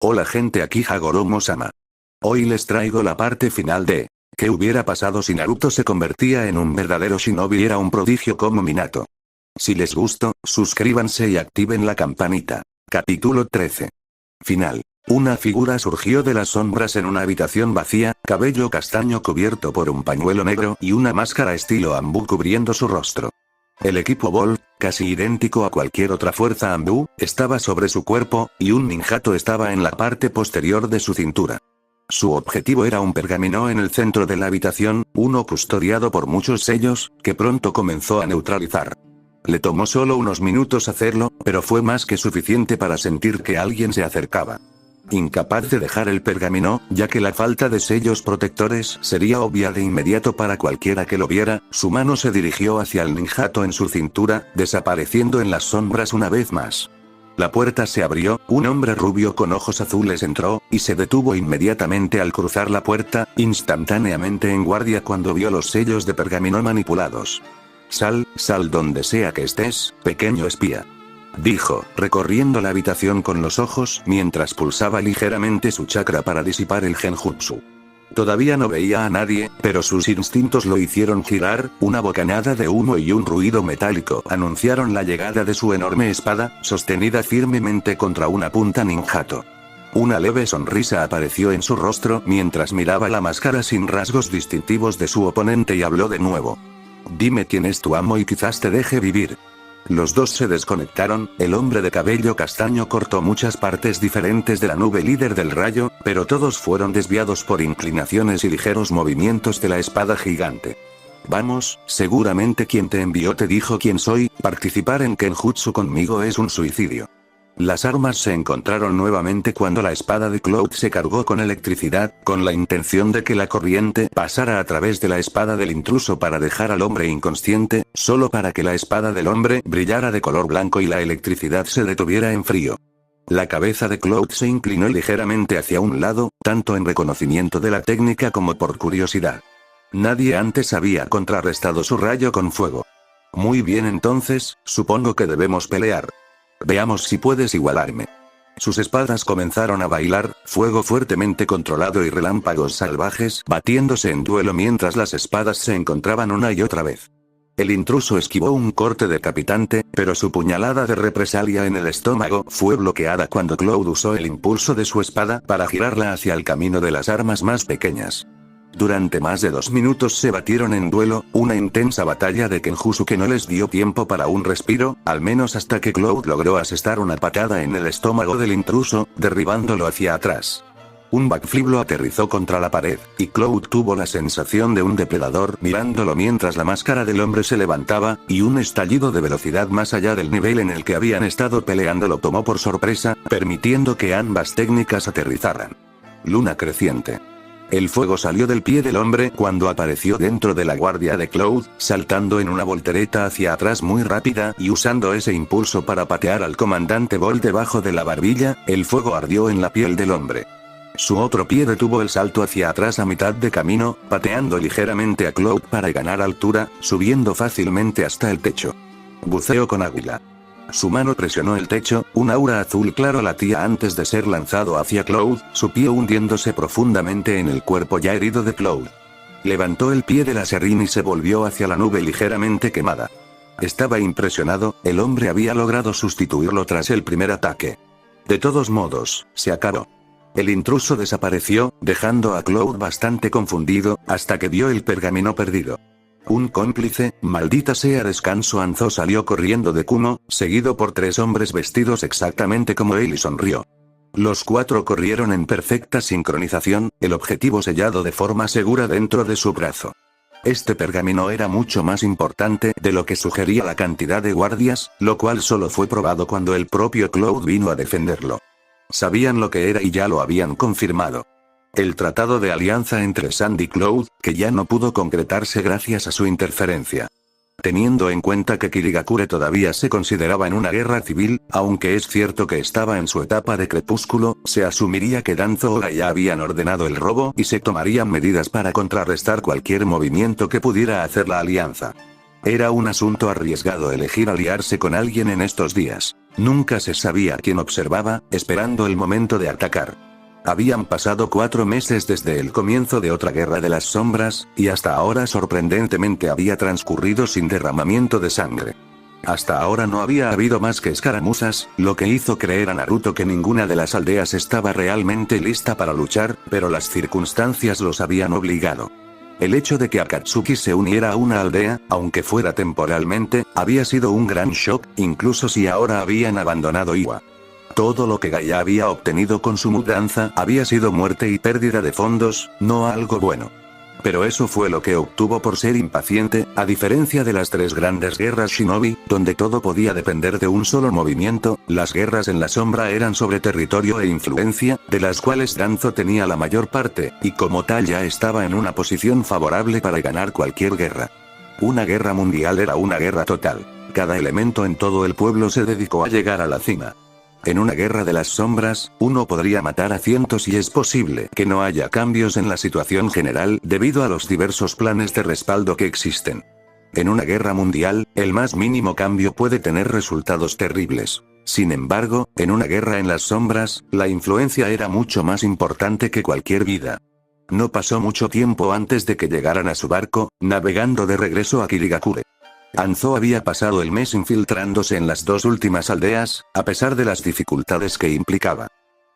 Hola gente, aquí Hagoromo-sama. Hoy les traigo la parte final de ¿qué hubiera pasado si Naruto se convertía en un verdadero shinobi y era un prodigio como Minato? Si les gustó, suscríbanse y activen la campanita. Capítulo 13. Final. Una figura surgió de las sombras en una habitación vacía, cabello castaño cubierto por un pañuelo negro y una máscara estilo Ambu cubriendo su rostro. El equipo Volt, casi idéntico a cualquier otra fuerza Ambu, estaba sobre su cuerpo, y un ninjato estaba en la parte posterior de su cintura. Su objetivo era un pergamino en el centro de la habitación, uno custodiado por muchos sellos, que pronto comenzó a neutralizar. Le tomó solo unos minutos hacerlo, pero fue más que suficiente para sentir que alguien se acercaba. Incapaz de dejar el pergamino, ya que la falta de sellos protectores sería obvia de inmediato para cualquiera que lo viera, su mano se dirigió hacia el ninjato en su cintura, desapareciendo en las sombras una vez más. La puerta se abrió, un hombre rubio con ojos azules entró, y se detuvo inmediatamente al cruzar la puerta, instantáneamente en guardia cuando vio los sellos de pergamino manipulados. Sal donde sea que estés, pequeño espía. Dijo, recorriendo la habitación con los ojos mientras pulsaba ligeramente su chakra para disipar el genjutsu. Todavía no veía a nadie, pero sus instintos lo hicieron girar, una bocanada de humo y un ruido metálico anunciaron la llegada de su enorme espada, sostenida firmemente contra una punta ninjato. Una leve sonrisa apareció en su rostro mientras miraba la máscara sin rasgos distintivos de su oponente y habló de nuevo. Dime quién es tu amo y quizás te deje vivir. Los dos se desconectaron, el hombre de cabello castaño cortó muchas partes diferentes de la nube líder del rayo, pero todos fueron desviados por inclinaciones y ligeros movimientos de la espada gigante. Vamos, seguramente quien te envió te dijo quién soy, participar en Kenjutsu conmigo es un suicidio. Las armas se encontraron nuevamente cuando la espada de Cloud se cargó con electricidad, con la intención de que la corriente pasara a través de la espada del intruso para dejar al hombre inconsciente, solo para que la espada del hombre brillara de color blanco y la electricidad se detuviera en frío. La cabeza de Cloud se inclinó ligeramente hacia un lado, tanto en reconocimiento de la técnica como por curiosidad. Nadie antes había contrarrestado su rayo con fuego. Muy bien, entonces, supongo que debemos pelear. Veamos si puedes igualarme. Sus espadas comenzaron a bailar, fuego fuertemente controlado y relámpagos salvajes batiéndose en duelo mientras las espadas se encontraban una y otra vez. El intruso esquivó un corte decapitante, pero su puñalada de represalia en el estómago fue bloqueada cuando Cloud usó el impulso de su espada para girarla hacia el camino de las armas más pequeñas. Durante más de 2 minutos se batieron en duelo, una intensa batalla de Kenjutsu que no les dio tiempo para un respiro, al menos hasta que Cloud logró asestar una patada en el estómago del intruso, derribándolo hacia atrás. Un backflip lo aterrizó contra la pared, y Cloud tuvo la sensación de un depredador mirándolo mientras la máscara del hombre se levantaba, y un estallido de velocidad más allá del nivel en el que habían estado peleando lo tomó por sorpresa, permitiendo que ambas técnicas aterrizaran. Luna creciente. El fuego salió del pie del hombre cuando apareció dentro de la guardia de Cloud, saltando en una voltereta hacia atrás muy rápida y usando ese impulso para patear al comandante Volt debajo de la barbilla, el fuego ardió en la piel del hombre. Su otro pie detuvo el salto hacia atrás a mitad de camino, pateando ligeramente a Cloud para ganar altura, subiendo fácilmente hasta el techo. Buceo con águila. Su mano presionó el techo, un aura azul claro latía antes de ser lanzado hacia Cloud, su pie hundiéndose profundamente en el cuerpo ya herido de Cloud. Levantó el pie de la serrín y se volvió hacia la nube ligeramente quemada. Estaba impresionado, el hombre había logrado sustituirlo tras el primer ataque. De todos modos, se acabó. El intruso desapareció, dejando a Cloud bastante confundido, hasta que vio el pergamino perdido. Un cómplice, maldita sea descanso. Anzo salió corriendo de Kumo, seguido por 3 hombres vestidos exactamente como él y sonrió. Los 4 corrieron en perfecta sincronización, el objetivo sellado de forma segura dentro de su brazo. Este pergamino era mucho más importante de lo que sugería la cantidad de guardias, lo cual solo fue probado cuando el propio Cloud vino a defenderlo. Sabían lo que era y ya lo habían confirmado. El tratado de alianza entre Sand y Cloud, que ya no pudo concretarse gracias a su interferencia. Teniendo en cuenta que Kirigakure todavía se consideraba en una guerra civil, aunque es cierto que estaba en su etapa de crepúsculo, se asumiría que Danzo Oga ya habían ordenado el robo y se tomarían medidas para contrarrestar cualquier movimiento que pudiera hacer la alianza. Era un asunto arriesgado elegir aliarse con alguien en estos días. Nunca se sabía quién observaba, esperando el momento de atacar. Habían pasado 4 meses desde el comienzo de otra guerra de las sombras, y hasta ahora sorprendentemente había transcurrido sin derramamiento de sangre. Hasta ahora no había habido más que escaramuzas, lo que hizo creer a Naruto que ninguna de las aldeas estaba realmente lista para luchar, pero las circunstancias los habían obligado. El hecho de que Akatsuki se uniera a una aldea, aunque fuera temporalmente, había sido un gran shock, incluso si ahora habían abandonado Iwa. Todo lo que Gaia había obtenido con su mudanza había sido muerte y pérdida de fondos, no algo bueno. Pero eso fue lo que obtuvo por ser impaciente, a diferencia de las 3 grandes guerras shinobi, donde todo podía depender de un solo movimiento. Las guerras en la sombra eran sobre territorio e influencia, de las cuales Danzo tenía la mayor parte, y como tal ya estaba en una posición favorable para ganar cualquier guerra. Una guerra mundial era una guerra total. Cada elemento en todo el pueblo se dedicó a llegar a la cima. En una guerra de las sombras, uno podría matar a cientos y es posible que no haya cambios en la situación general debido a los diversos planes de respaldo que existen. En una guerra mundial, el más mínimo cambio puede tener resultados terribles. Sin embargo, en una guerra en las sombras, la influencia era mucho más importante que cualquier vida. No pasó mucho tiempo antes de que llegaran a su barco, navegando de regreso a Kirigakure. Anzo había pasado el mes infiltrándose en las 2 últimas aldeas, a pesar de las dificultades que implicaba.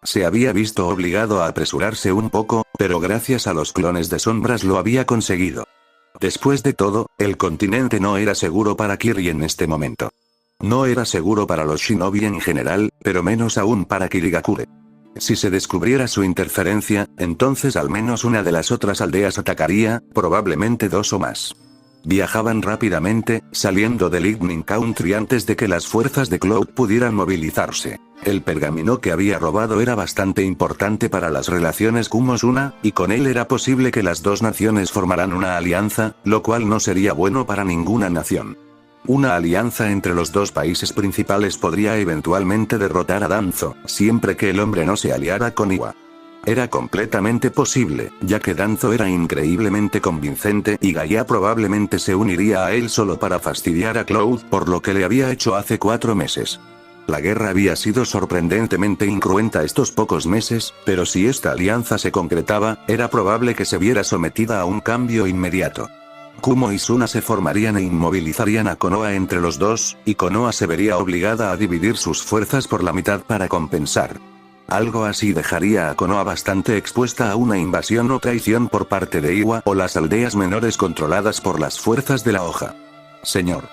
Se había visto obligado a apresurarse un poco, pero gracias a los clones de sombras lo había conseguido. Después de todo, el continente no era seguro para Kiri en este momento. No era seguro para los shinobi en general, pero menos aún para Kirigakure. Si se descubriera su interferencia, entonces al menos una de las otras aldeas atacaría, probablemente 2 o más. Viajaban rápidamente, saliendo del Lightning Country antes de que las fuerzas de Cloud pudieran movilizarse. El pergamino que había robado era bastante importante para las relaciones Kumosuna, y con él era posible que las 2 naciones formaran una alianza, lo cual no sería bueno para ninguna nación. Una alianza entre los 2 países principales podría eventualmente derrotar a Danzo, siempre que el hombre no se aliara con Iwa. Era completamente posible, ya que Danzo era increíblemente convincente y Gaia probablemente se uniría a él solo para fastidiar a Cloud por lo que le había hecho hace 4 meses. La guerra había sido sorprendentemente incruenta estos pocos meses, pero si esta alianza se concretaba, era probable que se viera sometida a un cambio inmediato. Kumo y Suna se formarían e inmovilizarían a Konoha entre los 2, y Konoha se vería obligada a dividir sus fuerzas por la mitad para compensar. Algo así dejaría a Konoha bastante expuesta a una invasión o traición por parte de Iwa o las aldeas menores controladas por las fuerzas de la hoja. Señor.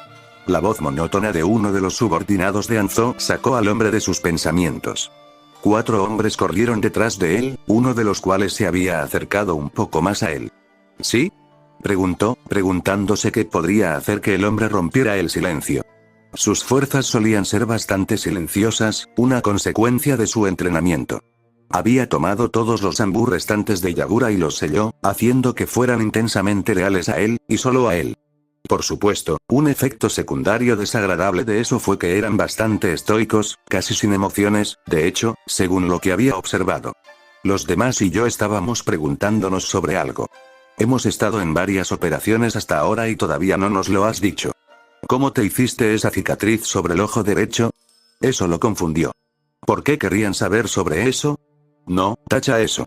La voz monótona de uno de los subordinados de Anzo sacó al hombre de sus pensamientos. 4 hombres corrieron detrás de él, uno de los cuales se había acercado un poco más a él. ¿Sí? Preguntó, preguntándose qué podría hacer que el hombre rompiera el silencio. Sus fuerzas solían ser bastante silenciosas, una consecuencia de su entrenamiento. Había tomado todos los Anbu restantes de Yagura y los selló, haciendo que fueran intensamente leales a él, y solo a él. Por supuesto, un efecto secundario desagradable de eso fue que eran bastante estoicos, casi sin emociones, de hecho, según lo que había observado. Los demás y yo estábamos preguntándonos sobre algo. Hemos estado en varias operaciones hasta ahora y todavía no nos lo has dicho. ¿Cómo te hiciste esa cicatriz sobre el ojo derecho? Eso lo confundió. ¿Por qué querrían saber sobre eso? No, tacha eso.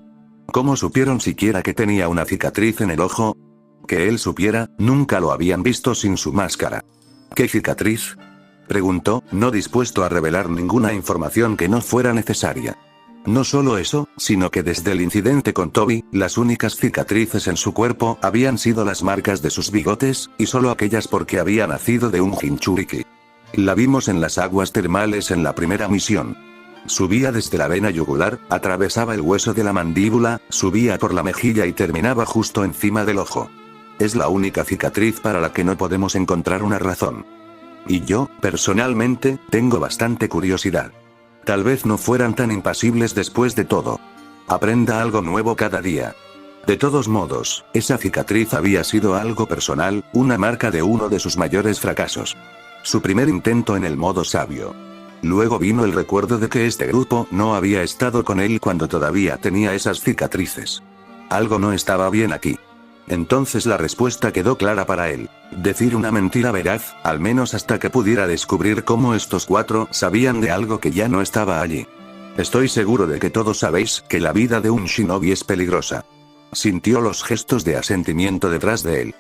¿Cómo supieron siquiera que tenía una cicatriz en el ojo? Que él supiera, nunca lo habían visto sin su máscara. ¿Qué cicatriz? Preguntó, no dispuesto a revelar ninguna información que no fuera necesaria. No solo eso, sino que desde el incidente con Toby, las únicas cicatrices en su cuerpo habían sido las marcas de sus bigotes, y solo aquellas porque había nacido de un Jinchuriki. La vimos en las aguas termales en la primera misión. Subía desde la vena yugular, atravesaba el hueso de la mandíbula, subía por la mejilla y terminaba justo encima del ojo. Es la única cicatriz para la que no podemos encontrar una razón. Y yo, personalmente, tengo bastante curiosidad. Tal vez no fueran tan impasibles después de todo. Aprenda algo nuevo cada día. De todos modos, esa cicatriz había sido algo personal, una marca de uno de sus mayores fracasos. Su primer intento en el modo sabio. Luego vino el recuerdo de que este grupo no había estado con él cuando todavía tenía esas cicatrices. Algo no estaba bien aquí. Entonces la respuesta quedó clara para él. Decir una mentira veraz, al menos hasta que pudiera descubrir cómo estos cuatro sabían de algo que ya no estaba allí. Estoy seguro de que todos sabéis que la vida de un shinobi es peligrosa. Sintió los gestos de asentimiento detrás de él.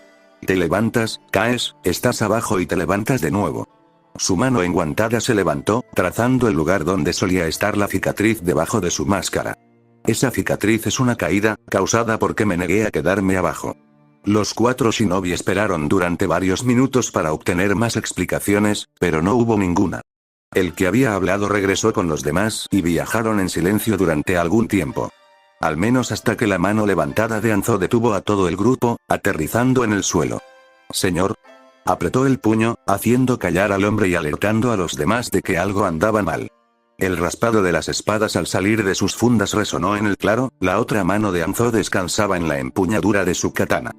Te levantas, caes, estás abajo y te levantas de nuevo. Su mano enguantada se levantó, trazando el lugar donde solía estar la cicatriz debajo de su máscara. Esa cicatriz es una caída, causada porque me negué a quedarme abajo. Los cuatro shinobi esperaron durante varios minutos para obtener más explicaciones, pero no hubo ninguna. El que había hablado regresó con los demás y viajaron en silencio durante algún tiempo. Al menos hasta que la mano levantada de Anzo detuvo a todo el grupo, aterrizando en el suelo. Señor. Apretó el puño, haciendo callar al hombre y alertando a los demás de que algo andaba mal. El raspado de las espadas al salir de sus fundas resonó en el claro, la otra mano de Anzo descansaba en la empuñadura de su katana.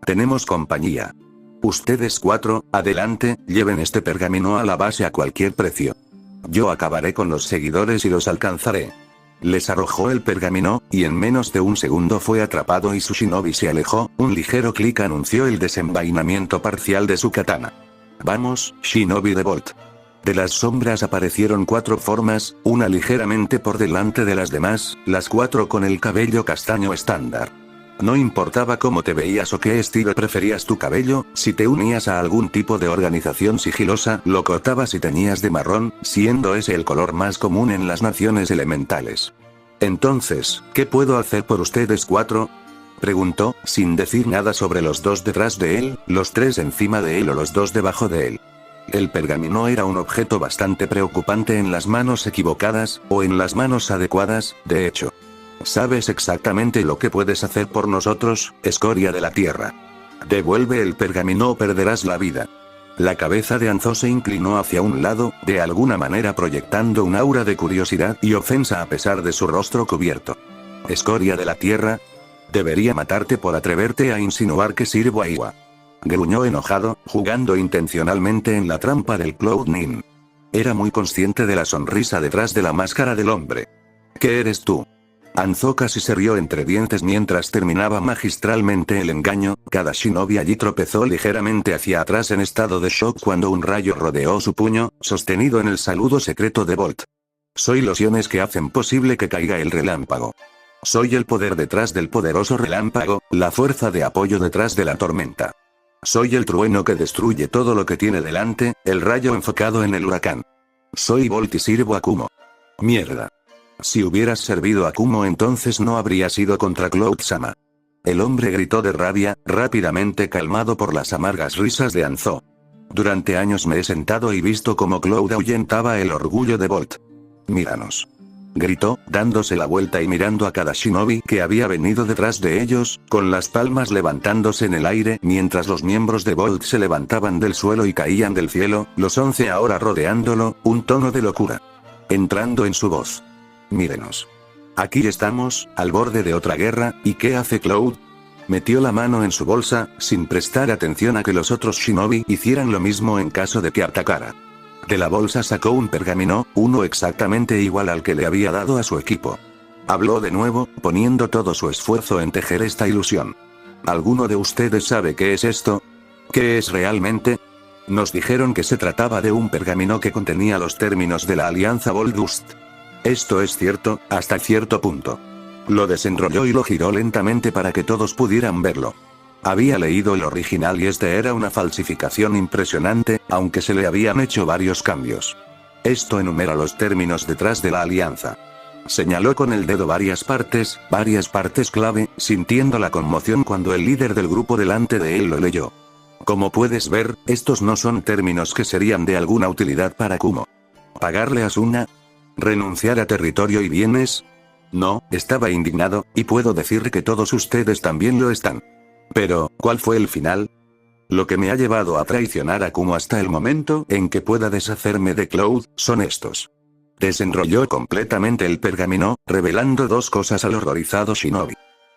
Tenemos compañía. Ustedes cuatro, adelante, lleven este pergamino a la base a cualquier precio. Yo acabaré con los seguidores y los alcanzaré. Les arrojó el pergamino, y en menos de un segundo fue atrapado y su shinobi se alejó. Un ligero clic anunció el desenvainamiento parcial de su katana. Vamos, shinobi de Bolt. De las sombras aparecieron cuatro formas, una ligeramente por delante de las demás, las cuatro con el cabello castaño estándar. No importaba cómo te veías o qué estilo preferías tu cabello, si te unías a algún tipo de organización sigilosa, lo cortabas y tenías de marrón, siendo ese el color más común en las naciones elementales. Entonces, ¿qué puedo hacer por ustedes cuatro? Preguntó, sin decir nada sobre los dos detrás de él, los tres encima de él o los dos debajo de él. El pergamino era un objeto bastante preocupante en las manos equivocadas, o en las manos adecuadas, de hecho. ¿Sabes exactamente lo que puedes hacer por nosotros, escoria de la tierra? Devuelve el pergamino o perderás la vida. La cabeza de Anzo se inclinó hacia un lado, de alguna manera proyectando un aura de curiosidad y ofensa a pesar de su rostro cubierto. Escoria de la tierra. Debería matarte por atreverte a insinuar que sirvo a Iwa. Gruñó enojado, jugando intencionalmente en la trampa del Cloud Nin. Era muy consciente de la sonrisa detrás de la máscara del hombre. ¿Qué eres tú? Anzo casi se rió entre dientes mientras terminaba magistralmente el engaño. Cada shinobi allí tropezó ligeramente hacia atrás en estado de shock cuando un rayo rodeó su puño, sostenido en el saludo secreto de Bolt. Soy los iones que hacen posible que caiga el relámpago. Soy el poder detrás del poderoso relámpago, la fuerza de apoyo detrás de la tormenta. Soy el trueno que destruye todo lo que tiene delante, el rayo enfocado en el huracán. Soy Bolt y sirvo a Kumo. Mierda. Si hubieras servido a Kumo entonces no habría sido contra Cloud-sama. El hombre gritó de rabia, rápidamente calmado por las amargas risas de Anzo. Durante años me he sentado y visto cómo Cloud ahuyentaba el orgullo de Bolt. Míranos. Gritó, dándose la vuelta y mirando a cada shinobi que había venido detrás de ellos, con las palmas levantándose en el aire mientras los miembros de Bolt se levantaban del suelo y caían del cielo, los 11 ahora rodeándolo, un tono de locura entrando en su voz. Mírenos. Aquí estamos, al borde de otra guerra, ¿y qué hace Cloud? Metió la mano en su bolsa, sin prestar atención a que los otros shinobi hicieran lo mismo en caso de que atacara. De la bolsa sacó un pergamino, uno exactamente igual al que le había dado a su equipo. Habló de nuevo, poniendo todo su esfuerzo en tejer esta ilusión. ¿Alguno de ustedes sabe qué es esto? ¿Qué es realmente? Nos dijeron que se trataba de un pergamino que contenía los términos de la alianza Boldust. Esto es cierto, hasta cierto punto. Lo desenrolló y lo giró lentamente para que todos pudieran verlo. Había leído el original y este era una falsificación impresionante, aunque se le habían hecho varios cambios. Esto enumera los términos detrás de la alianza. Señaló con el dedo varias partes clave, sintiendo la conmoción cuando el líder del grupo delante de él lo leyó. Como puedes ver, estos no son términos que serían de alguna utilidad para Kumo. ¿Pagarle a Asuna? ¿Renunciar a territorio y bienes? No, estaba indignado, y puedo decir que todos ustedes también lo están. Pero, ¿cuál fue el final? Lo que me ha llevado a traicionar a Kumo hasta el momento en que pueda deshacerme de Cloud, son estos. Desenrolló completamente el pergamino, revelando dos cosas al horrorizado shinobi.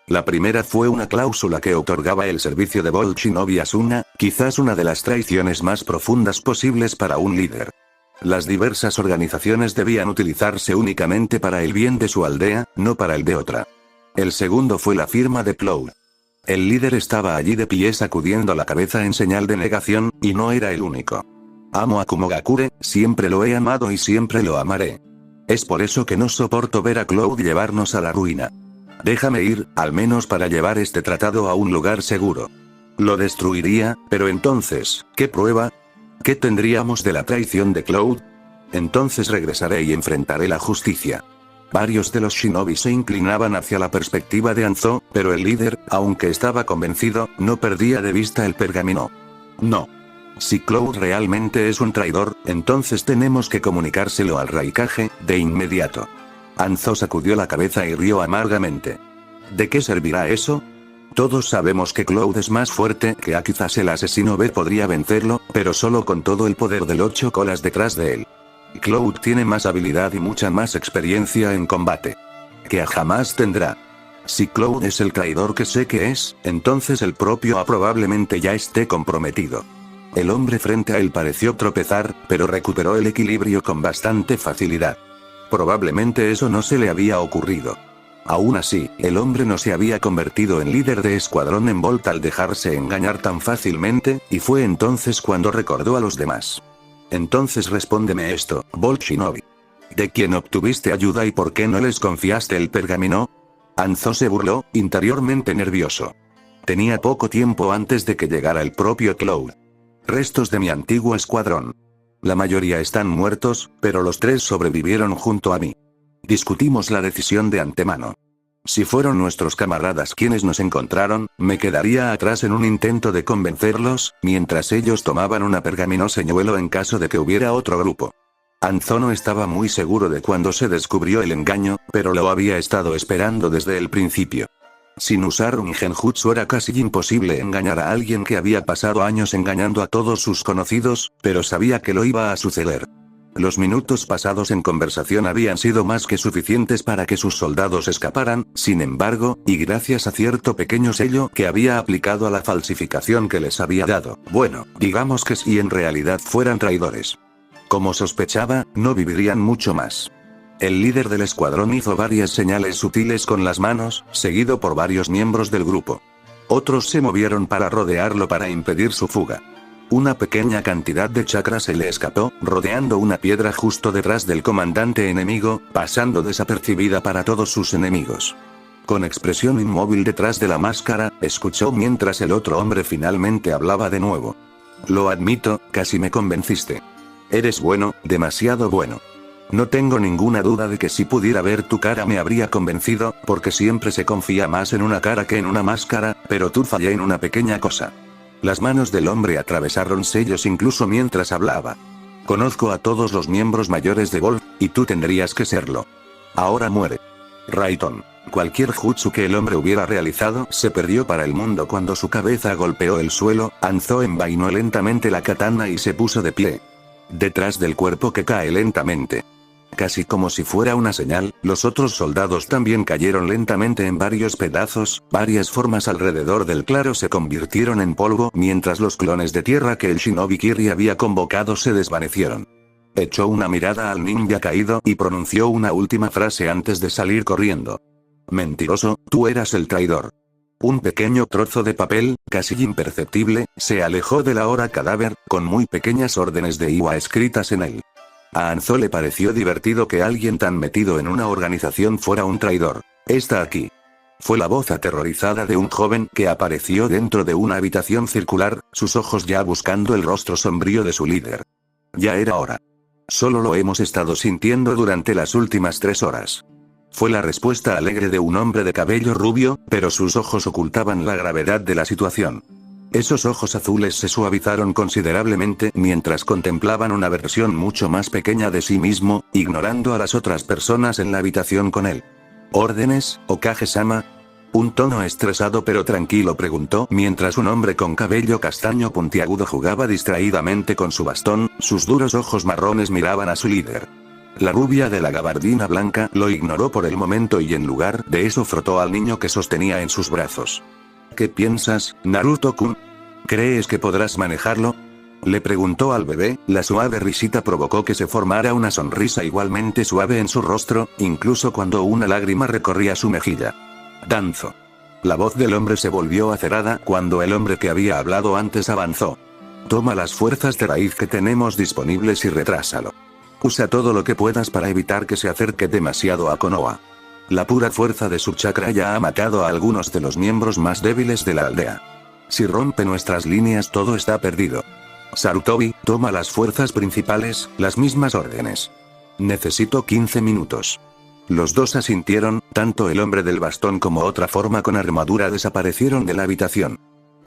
La primera fue una cláusula que otorgaba el servicio de Bolt Shinobi Asuna, quizás una de las traiciones más profundas posibles para un líder. Las diversas organizaciones debían utilizarse únicamente para el bien de su aldea, no para el de otra. El segundo fue la firma de Cloud. El líder estaba allí de pie sacudiendo la cabeza en señal de negación, y no era el único. Amo a Kumogakure, siempre lo he amado y siempre lo amaré. Es por eso que no soporto ver a Cloud llevarnos a la ruina. Déjame ir, al menos para llevar este tratado a un lugar seguro. Lo destruiría, pero entonces, ¿qué prueba? ¿Qué tendríamos de la traición de Cloud? Entonces regresaré y enfrentaré la justicia. Varios de los shinobi se inclinaban hacia la perspectiva de Anzo, pero el líder, aunque estaba convencido, no perdía de vista el pergamino. No. Si Cloud realmente es un traidor, entonces tenemos que comunicárselo al Raikage, de inmediato. Anzo sacudió la cabeza y rió amargamente. ¿De qué servirá eso? Todos sabemos que Cloud es más fuerte que quizás el asesino B podría vencerlo, pero solo con todo el poder del 8 colas detrás de él. Cloud tiene más habilidad y mucha más experiencia en combate. Que jamás tendrá. Si Cloud es el traidor que sé que es, entonces el propio A probablemente ya esté comprometido. El hombre frente a él pareció tropezar, pero recuperó el equilibrio con bastante facilidad. Probablemente eso no se le había ocurrido. Aún así, el hombre no se había convertido en líder de escuadrón en Volt al dejarse engañar tan fácilmente, y fue entonces cuando recordó a los demás. Entonces respóndeme esto, Volt Shinobi. ¿De quién obtuviste ayuda y por qué no les confiaste el pergamino? Anzo se burló, interiormente nervioso. Tenía poco tiempo antes de que llegara el propio Cloud. Restos de mi antiguo escuadrón. La mayoría están muertos, pero los 3 sobrevivieron junto a mí. Discutimos la decisión de antemano. Si fueron nuestros camaradas quienes nos encontraron, me quedaría atrás en un intento de convencerlos, mientras ellos tomaban una pergamino señuelo en caso de que hubiera otro grupo. Anzo no estaba muy seguro de cuándo se descubrió el engaño, pero lo había estado esperando desde el principio. Sin usar un genjutsu era casi imposible engañar a alguien que había pasado años engañando a todos sus conocidos, pero sabía que lo iba a suceder. Los minutos pasados en conversación habían sido más que suficientes para que sus soldados escaparan, sin embargo, y gracias a cierto pequeño sello que había aplicado a la falsificación que les había dado, bueno, digamos que si en realidad fueran traidores. Como sospechaba, no vivirían mucho más. El líder del escuadrón hizo varias señales sutiles con las manos, seguido por varios miembros del grupo. Otros se movieron para rodearlo para impedir su fuga. Una pequeña cantidad de chakra se le escapó, rodeando una piedra justo detrás del comandante enemigo, pasando desapercibida para todos sus enemigos. Con expresión inmóvil detrás de la máscara, escuchó mientras el otro hombre finalmente hablaba de nuevo. Lo admito, casi me convenciste. Eres bueno, demasiado bueno. No tengo ninguna duda de que si pudiera ver tu cara me habría convencido, porque siempre se confía más en una cara que en una máscara, pero tú fallé en una pequeña cosa. Las manos del hombre atravesaron sellos incluso mientras hablaba. Conozco a todos los miembros mayores de Wolf, y tú tendrías que serlo. Ahora muere. Raiton. Cualquier jutsu que el hombre hubiera realizado se perdió para el mundo cuando su cabeza golpeó el suelo. Anzo envainó lentamente la katana y se puso de pie. Detrás del cuerpo que cae lentamente. Casi como si fuera una señal, los otros soldados también cayeron lentamente en varios pedazos, varias formas alrededor del claro se convirtieron en polvo mientras los clones de tierra que el Shinobi Kiri había convocado se desvanecieron. Echó una mirada al ninja caído y pronunció una última frase antes de salir corriendo. Mentiroso, tú eras el traidor. Un pequeño trozo de papel, casi imperceptible, se alejó del ahora cadáver, con muy pequeñas órdenes de Iwa escritas en él. A Anzo le pareció divertido que alguien tan metido en una organización fuera un traidor. Está aquí. Fue la voz aterrorizada de un joven que apareció dentro de una habitación circular, sus ojos ya buscando el rostro sombrío de su líder. Ya era hora. Solo lo hemos estado sintiendo durante las últimas 3 horas. Fue la respuesta alegre de un hombre de cabello rubio, pero sus ojos ocultaban la gravedad de la situación. Esos ojos azules se suavizaron considerablemente mientras contemplaban una versión mucho más pequeña de sí mismo, ignorando a las otras personas en la habitación con él. ¿Órdenes, Okage-sama? Un tono estresado pero tranquilo preguntó mientras un hombre con cabello castaño puntiagudo jugaba distraídamente con su bastón, sus duros ojos marrones miraban a su líder. La rubia de la gabardina blanca lo ignoró por el momento y en lugar de eso frotó al niño que sostenía en sus brazos. ¿Qué piensas, Naruto-kun? ¿Crees que podrás manejarlo? Le preguntó al bebé, la suave risita provocó que se formara una sonrisa igualmente suave en su rostro, incluso cuando una lágrima recorría su mejilla. Danzo. La voz del hombre se volvió acerada cuando el hombre que había hablado antes avanzó. Toma las fuerzas de raíz que tenemos disponibles y retrásalo. Usa todo lo que puedas para evitar que se acerque demasiado a Konoha. La pura fuerza de su chakra ya ha matado a algunos de los miembros más débiles de la aldea. Si rompe nuestras líneas todo está perdido. Sarutobi, toma las fuerzas principales, las mismas órdenes. Necesito 15 minutos. Los dos asintieron, tanto el hombre del bastón como otra forma con armadura desaparecieron de la habitación.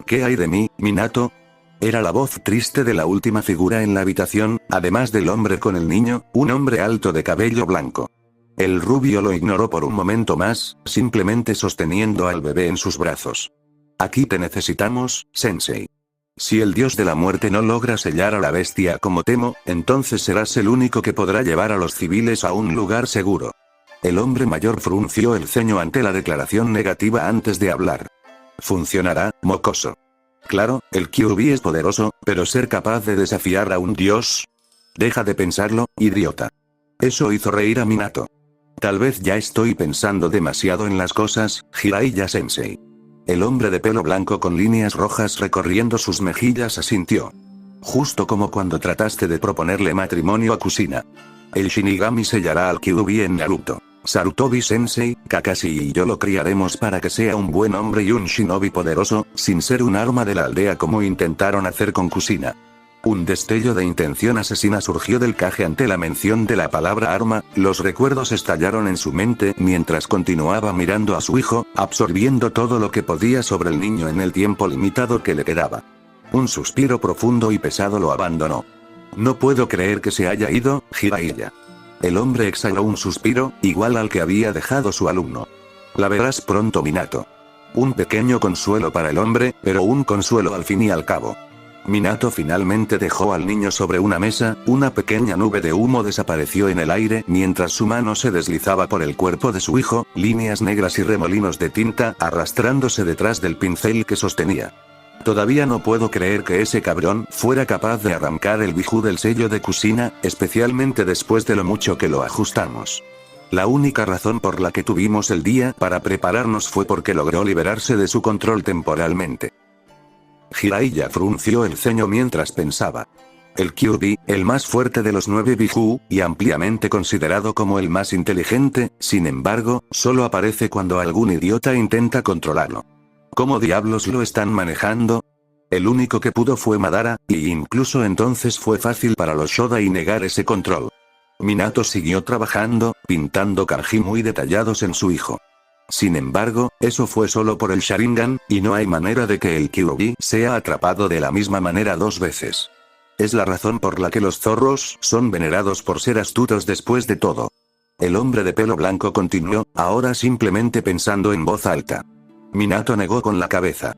¿Qué hay de mí, Minato? Era la voz triste de la última figura en la habitación, además del hombre con el niño, un hombre alto de cabello blanco. El rubio lo ignoró por un momento más, simplemente sosteniendo al bebé en sus brazos. Aquí te necesitamos, Sensei. Si el dios de la muerte no logra sellar a la bestia como temo, entonces serás el único que podrá llevar a los civiles a un lugar seguro. El hombre mayor frunció el ceño ante la declaración negativa antes de hablar. Funcionará, mocoso. Claro, el Kyuubi es poderoso, pero ser capaz de desafiar a un dios. Deja de pensarlo, idiota. Eso hizo reír a Minato. Tal vez ya estoy pensando demasiado en las cosas, Jiraiya Sensei. El hombre de pelo blanco con líneas rojas recorriendo sus mejillas asintió. Justo como cuando trataste de proponerle matrimonio a Kushina. El Shinigami sellará al Kyuubi en Naruto. Sarutobi Sensei, Kakashi y yo lo criaremos para que sea un buen hombre y un shinobi poderoso, sin ser un arma de la aldea como intentaron hacer con Kushina. Un destello de intención asesina surgió del Kage ante la mención de la palabra arma, los recuerdos estallaron en su mente mientras continuaba mirando a su hijo, absorbiendo todo lo que podía sobre el niño en el tiempo limitado que le quedaba. Un suspiro profundo y pesado lo abandonó. No puedo creer que se haya ido, Jiraiya. El hombre exhaló un suspiro, igual al que había dejado su alumno. La verás pronto, Minato. Un pequeño consuelo para el hombre, pero un consuelo al fin y al cabo. Minato finalmente dejó al niño sobre una mesa, una pequeña nube de humo desapareció en el aire mientras su mano se deslizaba por el cuerpo de su hijo, líneas negras y remolinos de tinta arrastrándose detrás del pincel que sostenía. Todavía no puedo creer que ese cabrón fuera capaz de arrancar el bijú del sello de Kushina, especialmente después de lo mucho que lo ajustamos. La única razón por la que tuvimos el día para prepararnos fue porque logró liberarse de su control temporalmente. Jiraiya frunció el ceño mientras pensaba. El Kyuubi, el más fuerte de los 9 bijú, y ampliamente considerado como el más inteligente, sin embargo, solo aparece cuando algún idiota intenta controlarlo. ¿Cómo diablos lo están manejando? El único que pudo fue Madara, y incluso entonces fue fácil para los Shodai negar ese control. Minato siguió trabajando, pintando kanji muy detallados en su hijo. Sin embargo, eso fue solo por el Sharingan, y no hay manera de que el Kyuubi sea atrapado de la misma manera 2 veces. Es la razón por la que los zorros son venerados por ser astutos después de todo. El hombre de pelo blanco continuó, ahora simplemente pensando en voz alta. Minato negó con la cabeza.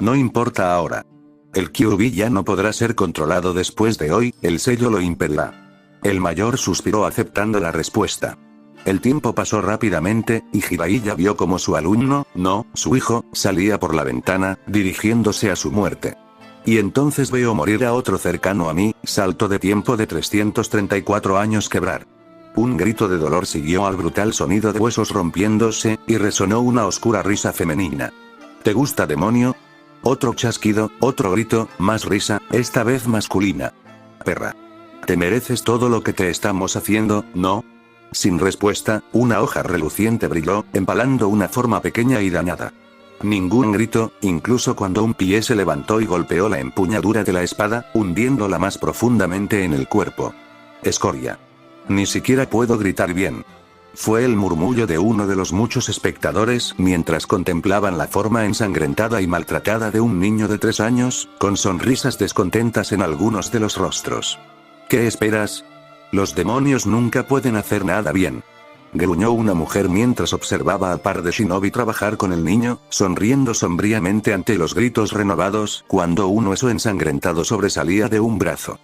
No importa ahora. El Kyuubi ya no podrá ser controlado después de hoy, el sello lo impedirá. El mayor suspiró aceptando la respuesta. El tiempo pasó rápidamente, y Jiraiya vio como su alumno, no, su hijo, salía por la ventana, dirigiéndose a su muerte. Y entonces veo morir a otro cercano a mí, salto de tiempo de 334 años quebrar. Un grito de dolor siguió al brutal sonido de huesos rompiéndose, y resonó una oscura risa femenina. ¿Te gusta, demonio? Otro chasquido, otro grito, más risa, esta vez masculina. Perra. Te mereces todo lo que te estamos haciendo, ¿no? Sin respuesta, una hoja reluciente brilló, empalando una forma pequeña y dañada. Ningún grito, incluso cuando un pie se levantó y golpeó la empuñadura de la espada, hundiéndola más profundamente en el cuerpo. Escoria. Ni siquiera puedo gritar bien. Fue el murmullo de uno de los muchos espectadores mientras contemplaban la forma ensangrentada y maltratada de un niño de 3 años, con sonrisas descontentas en algunos de los rostros. ¿Qué esperas? Los demonios nunca pueden hacer nada bien. Gruñó una mujer mientras observaba al par de shinobi trabajar con el niño, sonriendo sombríamente ante los gritos renovados cuando un hueso ensangrentado sobresalía de un brazo.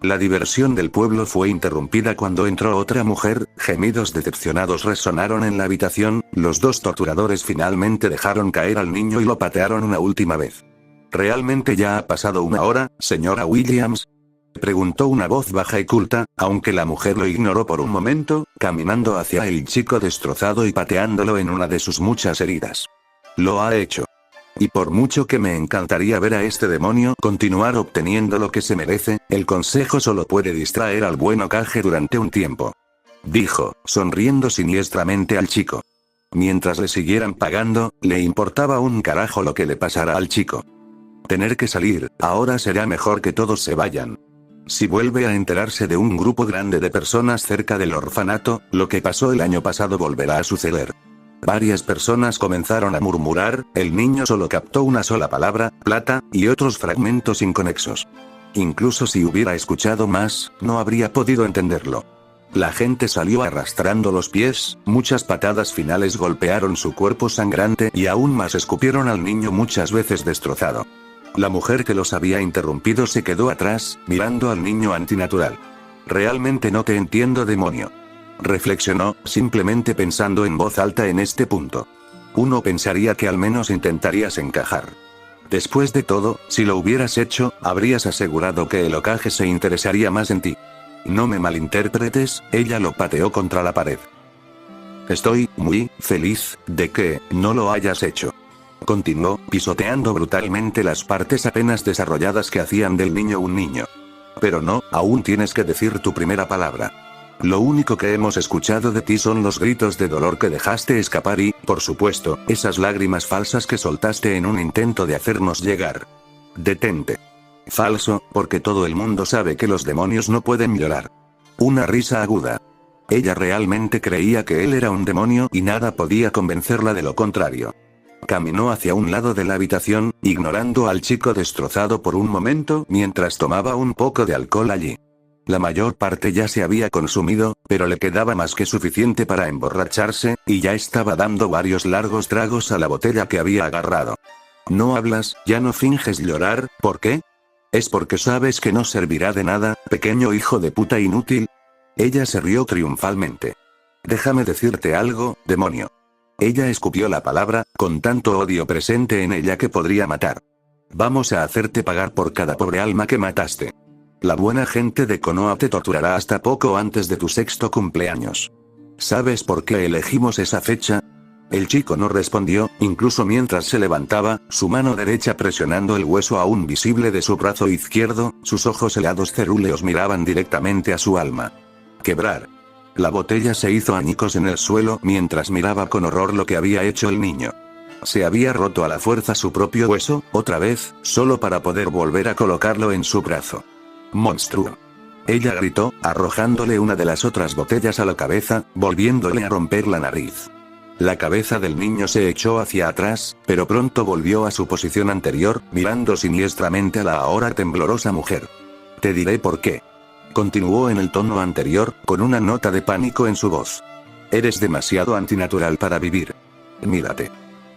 La diversión del pueblo fue interrumpida cuando entró otra mujer, gemidos decepcionados resonaron en la habitación, los 2 torturadores finalmente dejaron caer al niño y lo patearon una última vez. ¿Realmente ya ha pasado 1 hora, señora Williams? Preguntó una voz baja y culta, aunque la mujer lo ignoró por un momento, caminando hacia el chico destrozado y pateándolo en una de sus muchas heridas. Lo ha hecho. Y por mucho que me encantaría ver a este demonio continuar obteniendo lo que se merece, el consejo solo puede distraer al buen Hokage durante un tiempo. Dijo, sonriendo siniestramente al chico. Mientras le siguieran pagando, le importaba un carajo lo que le pasara al chico. Tener que salir, ahora será mejor que todos se vayan. Si vuelve a enterarse de un grupo grande de personas cerca del orfanato, lo que pasó el año pasado volverá a suceder. Varias personas comenzaron a murmurar, el niño solo captó una sola palabra, plata, y otros fragmentos inconexos. Incluso si hubiera escuchado más, no habría podido entenderlo. La gente salió arrastrando los pies, muchas patadas finales golpearon su cuerpo sangrante y aún más escupieron al niño muchas veces destrozado. La mujer que los había interrumpido se quedó atrás, mirando al niño antinatural. Realmente no te entiendo, demonio. Reflexionó, simplemente pensando en voz alta en este punto. Uno pensaría que al menos intentarías encajar. Después de todo, si lo hubieras hecho, habrías asegurado que el Hokage se interesaría más en ti. No me malinterpretes, ella lo pateó contra la pared. Estoy muy feliz de que no lo hayas hecho. Continuó, pisoteando brutalmente las partes apenas desarrolladas que hacían del niño un niño. Pero no, aún tienes que decir tu primera palabra. Lo único que hemos escuchado de ti son los gritos de dolor que dejaste escapar y, por supuesto, esas lágrimas falsas que soltaste en un intento de hacernos llegar. Detente. Falso, porque todo el mundo sabe que los demonios no pueden llorar. Una risa aguda. Ella realmente creía que él era un demonio y nada podía convencerla de lo contrario. Caminó hacia un lado de la habitación, ignorando al chico destrozado por un momento mientras tomaba un poco de alcohol allí. La mayor parte ya se había consumido, pero le quedaba más que suficiente para emborracharse, y ya estaba dando varios largos tragos a la botella que había agarrado. ¿No hablas, ya no finges llorar, por qué? ¿Es porque sabes que no servirá de nada, pequeño hijo de puta inútil? Ella se rió triunfalmente. Déjame decirte algo, demonio. Ella escupió la palabra, con tanto odio presente en ella que podría matar. Vamos a hacerte pagar por cada pobre alma que mataste. La buena gente de Konoha te torturará hasta poco antes de tu 6º cumpleaños. ¿Sabes por qué elegimos esa fecha? El chico no respondió, incluso mientras se levantaba, su mano derecha presionando el hueso aún visible de su brazo izquierdo, sus ojos helados cerúleos miraban directamente a su alma. Quebrar. La botella se hizo añicos en el suelo mientras miraba con horror lo que había hecho el niño. Se había roto a la fuerza su propio hueso, otra vez, solo para poder volver a colocarlo en su brazo. ¡Monstruo! Ella gritó, arrojándole una de las otras botellas a la cabeza, volviéndole a romper la nariz. La cabeza del niño se echó hacia atrás, pero pronto volvió a su posición anterior, mirando siniestramente a la ahora temblorosa mujer. Te diré por qué. Continuó en el tono anterior, con una nota de pánico en su voz. Eres demasiado antinatural para vivir. Mírate.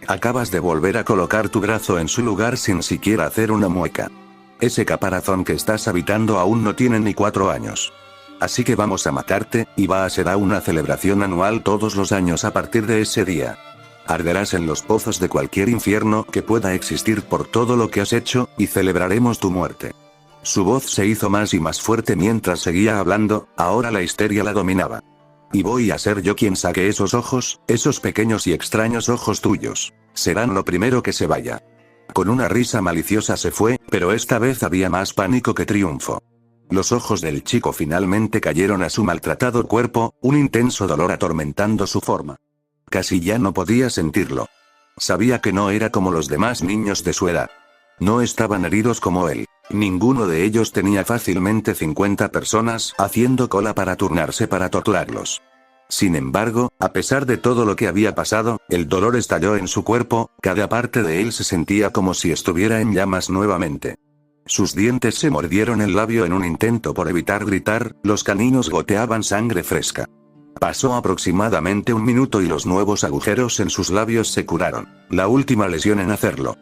Acabas de volver a colocar tu brazo en su lugar sin siquiera hacer una mueca. Ese caparazón que estás habitando aún no tiene ni 4 años. Así que vamos a matarte, y va a ser una celebración anual todos los años a partir de ese día. Arderás en los pozos de cualquier infierno que pueda existir por todo lo que has hecho, y celebraremos tu muerte. Su voz se hizo más y más fuerte mientras seguía hablando, ahora la histeria la dominaba. Y voy a ser yo quien saque esos ojos, esos pequeños y extraños ojos tuyos. Serán lo primero que se vaya. Con una risa maliciosa se fue, pero esta vez había más pánico que triunfo. Los ojos del chico finalmente cayeron a su maltratado cuerpo, un intenso dolor atormentando su forma. Casi ya no podía sentirlo. Sabía que no era como los demás niños de su edad. No estaban heridos como él. Ninguno de ellos tenía fácilmente 50 personas haciendo cola para turnarse para torturarlos. Sin embargo, a pesar de todo lo que había pasado, el dolor estalló en su cuerpo, cada parte de él se sentía como si estuviera en llamas nuevamente. Sus dientes se mordieron el labio en un intento por evitar gritar, los caninos goteaban sangre fresca. Pasó aproximadamente 1 minuto y los nuevos agujeros en sus labios se curaron, la última lesión en hacerlo.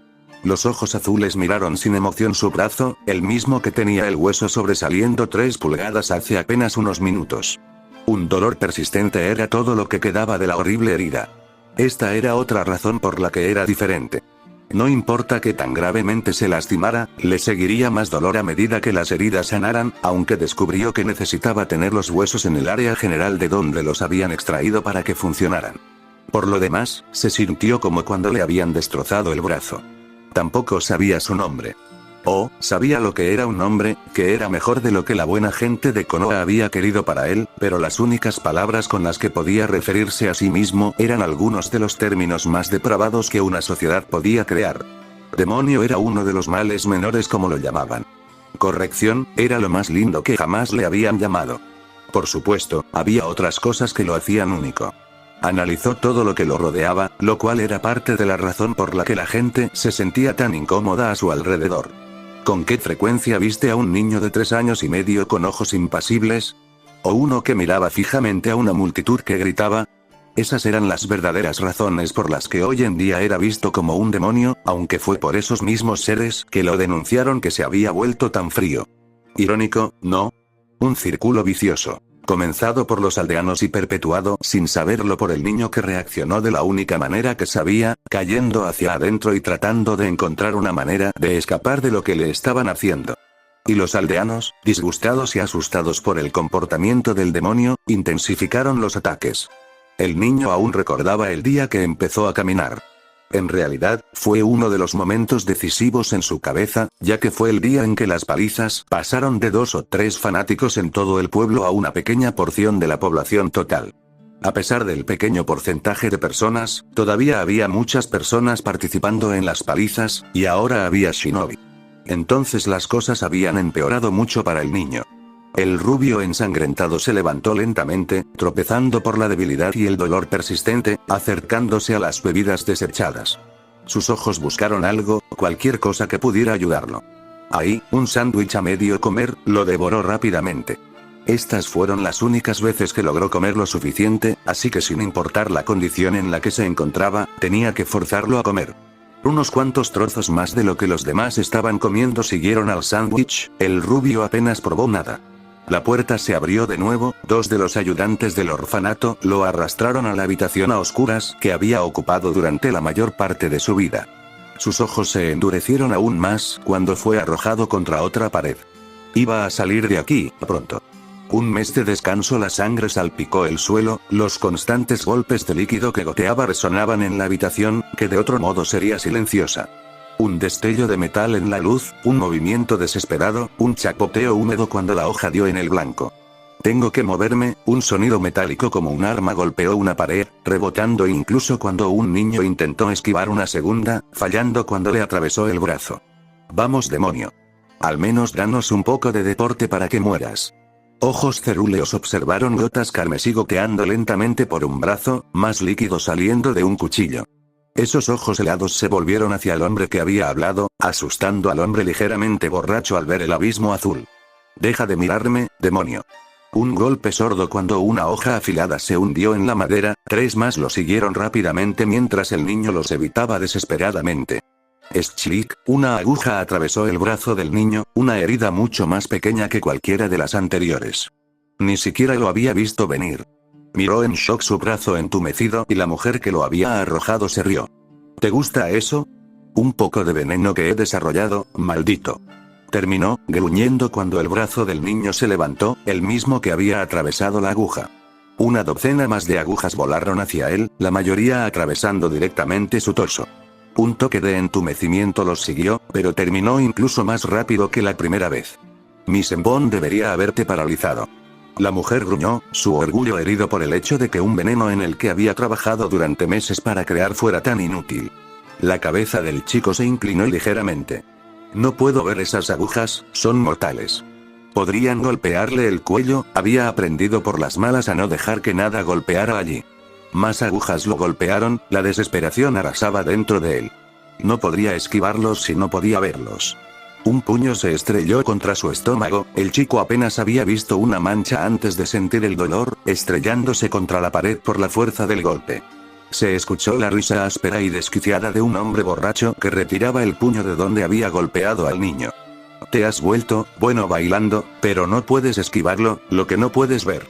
Los ojos azules miraron sin emoción su brazo, el mismo que tenía el hueso sobresaliendo 3 pulgadas hace apenas unos minutos. Un dolor persistente era todo lo que quedaba de la horrible herida. Esta era otra razón por la que era diferente. No importa que tan gravemente se lastimara, le seguiría más dolor a medida que las heridas sanaran, aunque descubrió que necesitaba tener los huesos en el área general de donde los habían extraído para que funcionaran. Por lo demás, se sintió como cuando le habían destrozado el brazo. Tampoco sabía su nombre. Sabía lo que era un nombre, que era mejor de lo que la buena gente de Konoha había querido para él, pero las únicas palabras con las que podía referirse a sí mismo eran algunos de los términos más depravados que una sociedad podía crear. Demonio era uno de los males menores como lo llamaban. Corrección, era lo más lindo que jamás le habían llamado. Por supuesto, había otras cosas que lo hacían único. Analizó todo lo que lo rodeaba, lo cual era parte de la razón por la que la gente se sentía tan incómoda a su alrededor. ¿Con qué frecuencia viste a un niño de 3 años y medio con ojos impasibles? ¿O uno que miraba fijamente a una multitud que gritaba? Esas eran las verdaderas razones por las que hoy en día era visto como un demonio, aunque fue por esos mismos seres que lo denunciaron que se había vuelto tan frío. Irónico, ¿no? Un círculo vicioso. Comenzado por los aldeanos y perpetuado sin saberlo por el niño que reaccionó de la única manera que sabía, cayendo hacia adentro y tratando de encontrar una manera de escapar de lo que le estaban haciendo. Y los aldeanos, disgustados y asustados por el comportamiento del demonio, intensificaron los ataques. El niño aún recordaba el día que empezó a caminar. En realidad, fue uno de los momentos decisivos en su cabeza, ya que fue el día en que las palizas pasaron de 2 o 3 fanáticos en todo el pueblo a una pequeña porción de la población total. A pesar del pequeño porcentaje de personas, todavía había muchas personas participando en las palizas, y ahora había shinobi. Entonces las cosas habían empeorado mucho para el niño. El rubio ensangrentado se levantó lentamente, tropezando por la debilidad y el dolor persistente, acercándose a las bebidas desechadas. Sus ojos buscaron algo, cualquier cosa que pudiera ayudarlo. Ahí, un sándwich a medio comer, lo devoró rápidamente. Estas fueron las únicas veces que logró comer lo suficiente, así que sin importar la condición en la que se encontraba, tenía que forzarlo a comer. Unos cuantos trozos más de lo que los demás estaban comiendo siguieron al sándwich, el rubio apenas probó nada. La puerta se abrió de nuevo, 2 de los ayudantes del orfanato lo arrastraron a la habitación a oscuras que había ocupado durante la mayor parte de su vida. Sus ojos se endurecieron aún más cuando fue arrojado contra otra pared. Iba a salir de aquí, pronto. Un mes de descanso, la sangre salpicó el suelo, los constantes golpes de líquido que goteaba resonaban en la habitación, que de otro modo sería silenciosa. Un destello de metal en la luz, un movimiento desesperado, un chapoteo húmedo cuando la hoja dio en el blanco. Tengo que moverme, un sonido metálico como un arma golpeó una pared, rebotando incluso cuando un niño intentó esquivar una segunda, fallando cuando le atravesó el brazo. Vamos demonio. Al menos danos un poco de deporte para que mueras. Ojos cerúleos observaron gotas carmesí goteando lentamente por un brazo, más líquido saliendo de un cuchillo. Esos ojos helados se volvieron hacia el hombre que había hablado, asustando al hombre ligeramente borracho al ver el abismo azul. Deja de mirarme, demonio. Un golpe sordo cuando una hoja afilada se hundió en la madera, 3 más lo siguieron rápidamente mientras el niño los evitaba desesperadamente. Schlick, una aguja atravesó el brazo del niño, una herida mucho más pequeña que cualquiera de las anteriores. Ni siquiera lo había visto venir. Miró en shock su brazo entumecido y la mujer que lo había arrojado se rió. ¿Te gusta eso? Un poco de veneno que he desarrollado, maldito. Terminó, gruñendo cuando el brazo del niño se levantó, el mismo que había atravesado la aguja. Una docena más de agujas volaron hacia él, la mayoría atravesando directamente su torso. Un toque de entumecimiento los siguió, pero terminó incluso más rápido que la primera vez. Mi senbón debería haberte paralizado. La mujer gruñó, su orgullo herido por el hecho de que un veneno en el que había trabajado durante meses para crear fuera tan inútil. La cabeza del chico se inclinó ligeramente. No puedo ver esas agujas, son mortales. Podrían golpearle el cuello, había aprendido por las malas a no dejar que nada golpeara allí. Más agujas lo golpearon, la desesperación arrasaba dentro de él. No podría esquivarlos si no podía verlos. Un puño se estrelló contra su estómago, el chico apenas había visto una mancha antes de sentir el dolor, estrellándose contra la pared por la fuerza del golpe. Se escuchó la risa áspera y desquiciada de un hombre borracho que retiraba el puño de donde había golpeado al niño. Te has vuelto, bueno bailando, pero no puedes esquivarlo, lo que no puedes ver.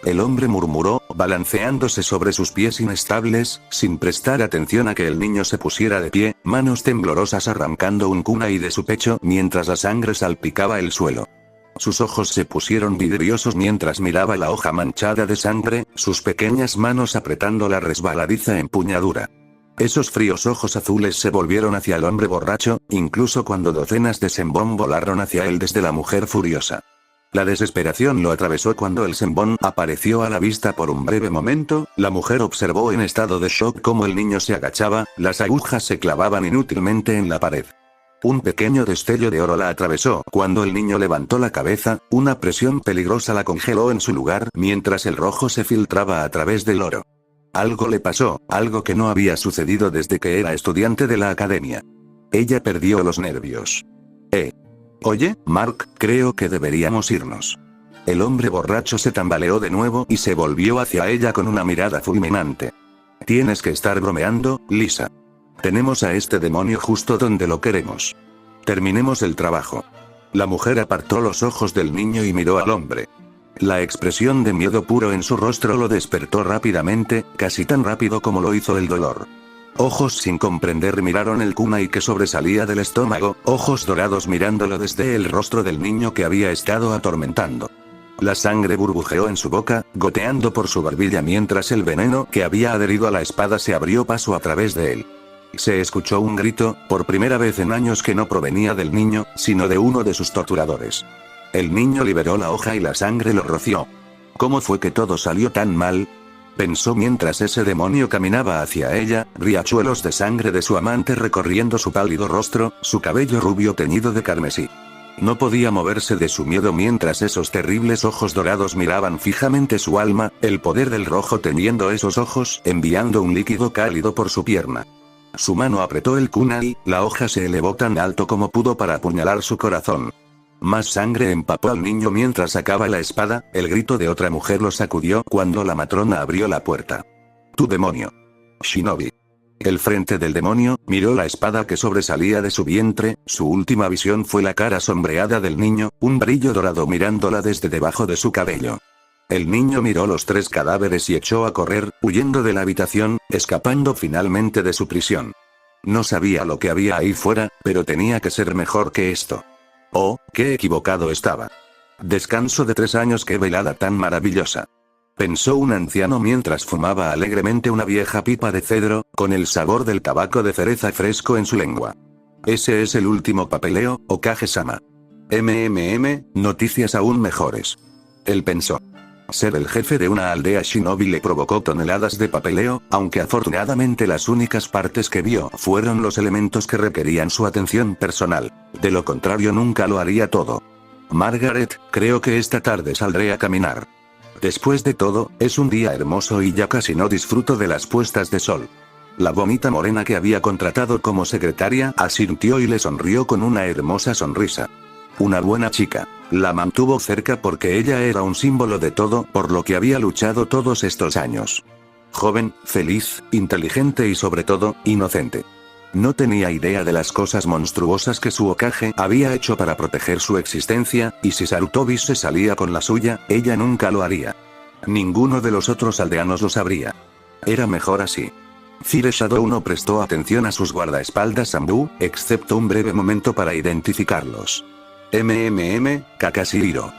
El hombre murmuró, balanceándose sobre sus pies inestables, sin prestar atención a que el niño se pusiera de pie, manos temblorosas arrancando un kunai de su pecho mientras la sangre salpicaba el suelo. Sus ojos se pusieron vidriosos mientras miraba la hoja manchada de sangre, sus pequeñas manos apretando la resbaladiza empuñadura. Esos fríos ojos azules se volvieron hacia el hombre borracho, incluso cuando docenas de Senbon volaron hacia él desde la mujer furiosa. La desesperación lo atravesó cuando el Senbon apareció a la vista por un breve momento. La mujer observó en estado de shock cómo el niño se agachaba, las agujas se clavaban inútilmente en la pared. Un pequeño destello de oro la atravesó cuando el niño levantó la cabeza, una presión peligrosa la congeló en su lugar mientras el rojo se filtraba a través del oro. Algo le pasó, algo que no había sucedido desde que era estudiante de la academia. Ella perdió los nervios. Oye, Mark, creo que deberíamos irnos. El hombre borracho se tambaleó de nuevo y se volvió hacia ella con una mirada fulminante. Tienes que estar bromeando, Lisa. Tenemos a este demonio justo donde lo queremos. Terminemos el trabajo. La mujer apartó los ojos del niño y miró al hombre. La expresión de miedo puro en su rostro lo despertó rápidamente, casi tan rápido como lo hizo el dolor. Ojos sin comprender miraron el kunai que sobresalía del estómago, ojos dorados mirándolo desde el rostro del niño que había estado atormentando. La sangre burbujeó en su boca, goteando por su barbilla mientras el veneno que había adherido a la espada se abrió paso a través de él. Se escuchó un grito, por primera vez en años que no provenía del niño, sino de uno de sus torturadores. El niño liberó la hoja y la sangre lo roció. ¿Cómo fue que todo salió tan mal? Pensó mientras ese demonio caminaba hacia ella, riachuelos de sangre de su amante recorriendo su pálido rostro, su cabello rubio teñido de carmesí. No podía moverse de su miedo mientras esos terribles ojos dorados miraban fijamente su alma, el poder del rojo teñiendo esos ojos, enviando un líquido cálido por su pierna. Su mano apretó el kunai, la hoja se elevó tan alto como pudo para apuñalar su corazón. Más sangre empapó al niño mientras sacaba la espada, el grito de otra mujer lo sacudió cuando la matrona abrió la puerta. ¡Tu demonio! Shinobi. El frente del demonio, miró la espada que sobresalía de su vientre, su última visión fue la cara sombreada del niño, un brillo dorado mirándola desde debajo de su cabello. El niño miró los 3 cadáveres y echó a correr, huyendo de la habitación, escapando finalmente de su prisión. No sabía lo que había ahí fuera, pero tenía que ser mejor que esto. Oh, qué equivocado estaba. Descanso de 3 años, qué velada tan maravillosa. Pensó un anciano mientras fumaba alegremente una vieja pipa de cedro, con el sabor del tabaco de cereza fresco en su lengua. Ese es el último papeleo, Okage-sama. Noticias aún mejores. Él pensó. Ser el jefe de una aldea shinobi le provocó toneladas de papeleo, aunque afortunadamente las únicas partes que vio fueron los elementos que requerían su atención personal. De lo contrario nunca lo haría todo. Margaret, creo que esta tarde saldré a caminar. Después de todo, es un día hermoso y ya casi no disfruto de las puestas de sol. La bonita morena que había contratado como secretaria asintió y le sonrió con una hermosa sonrisa. Una buena chica. La mantuvo cerca porque ella era un símbolo de todo por lo que había luchado todos estos años. Joven, feliz, inteligente y sobre todo, inocente. No tenía idea de las cosas monstruosas que su Hokage había hecho para proteger su existencia, y si Sarutobi se salía con la suya, ella nunca lo haría. Ninguno de los otros aldeanos lo sabría. Era mejor así. Fire Shadow no prestó atención a sus guardaespaldas Sambu, excepto un breve momento para identificarlos. Kakashi Hiro.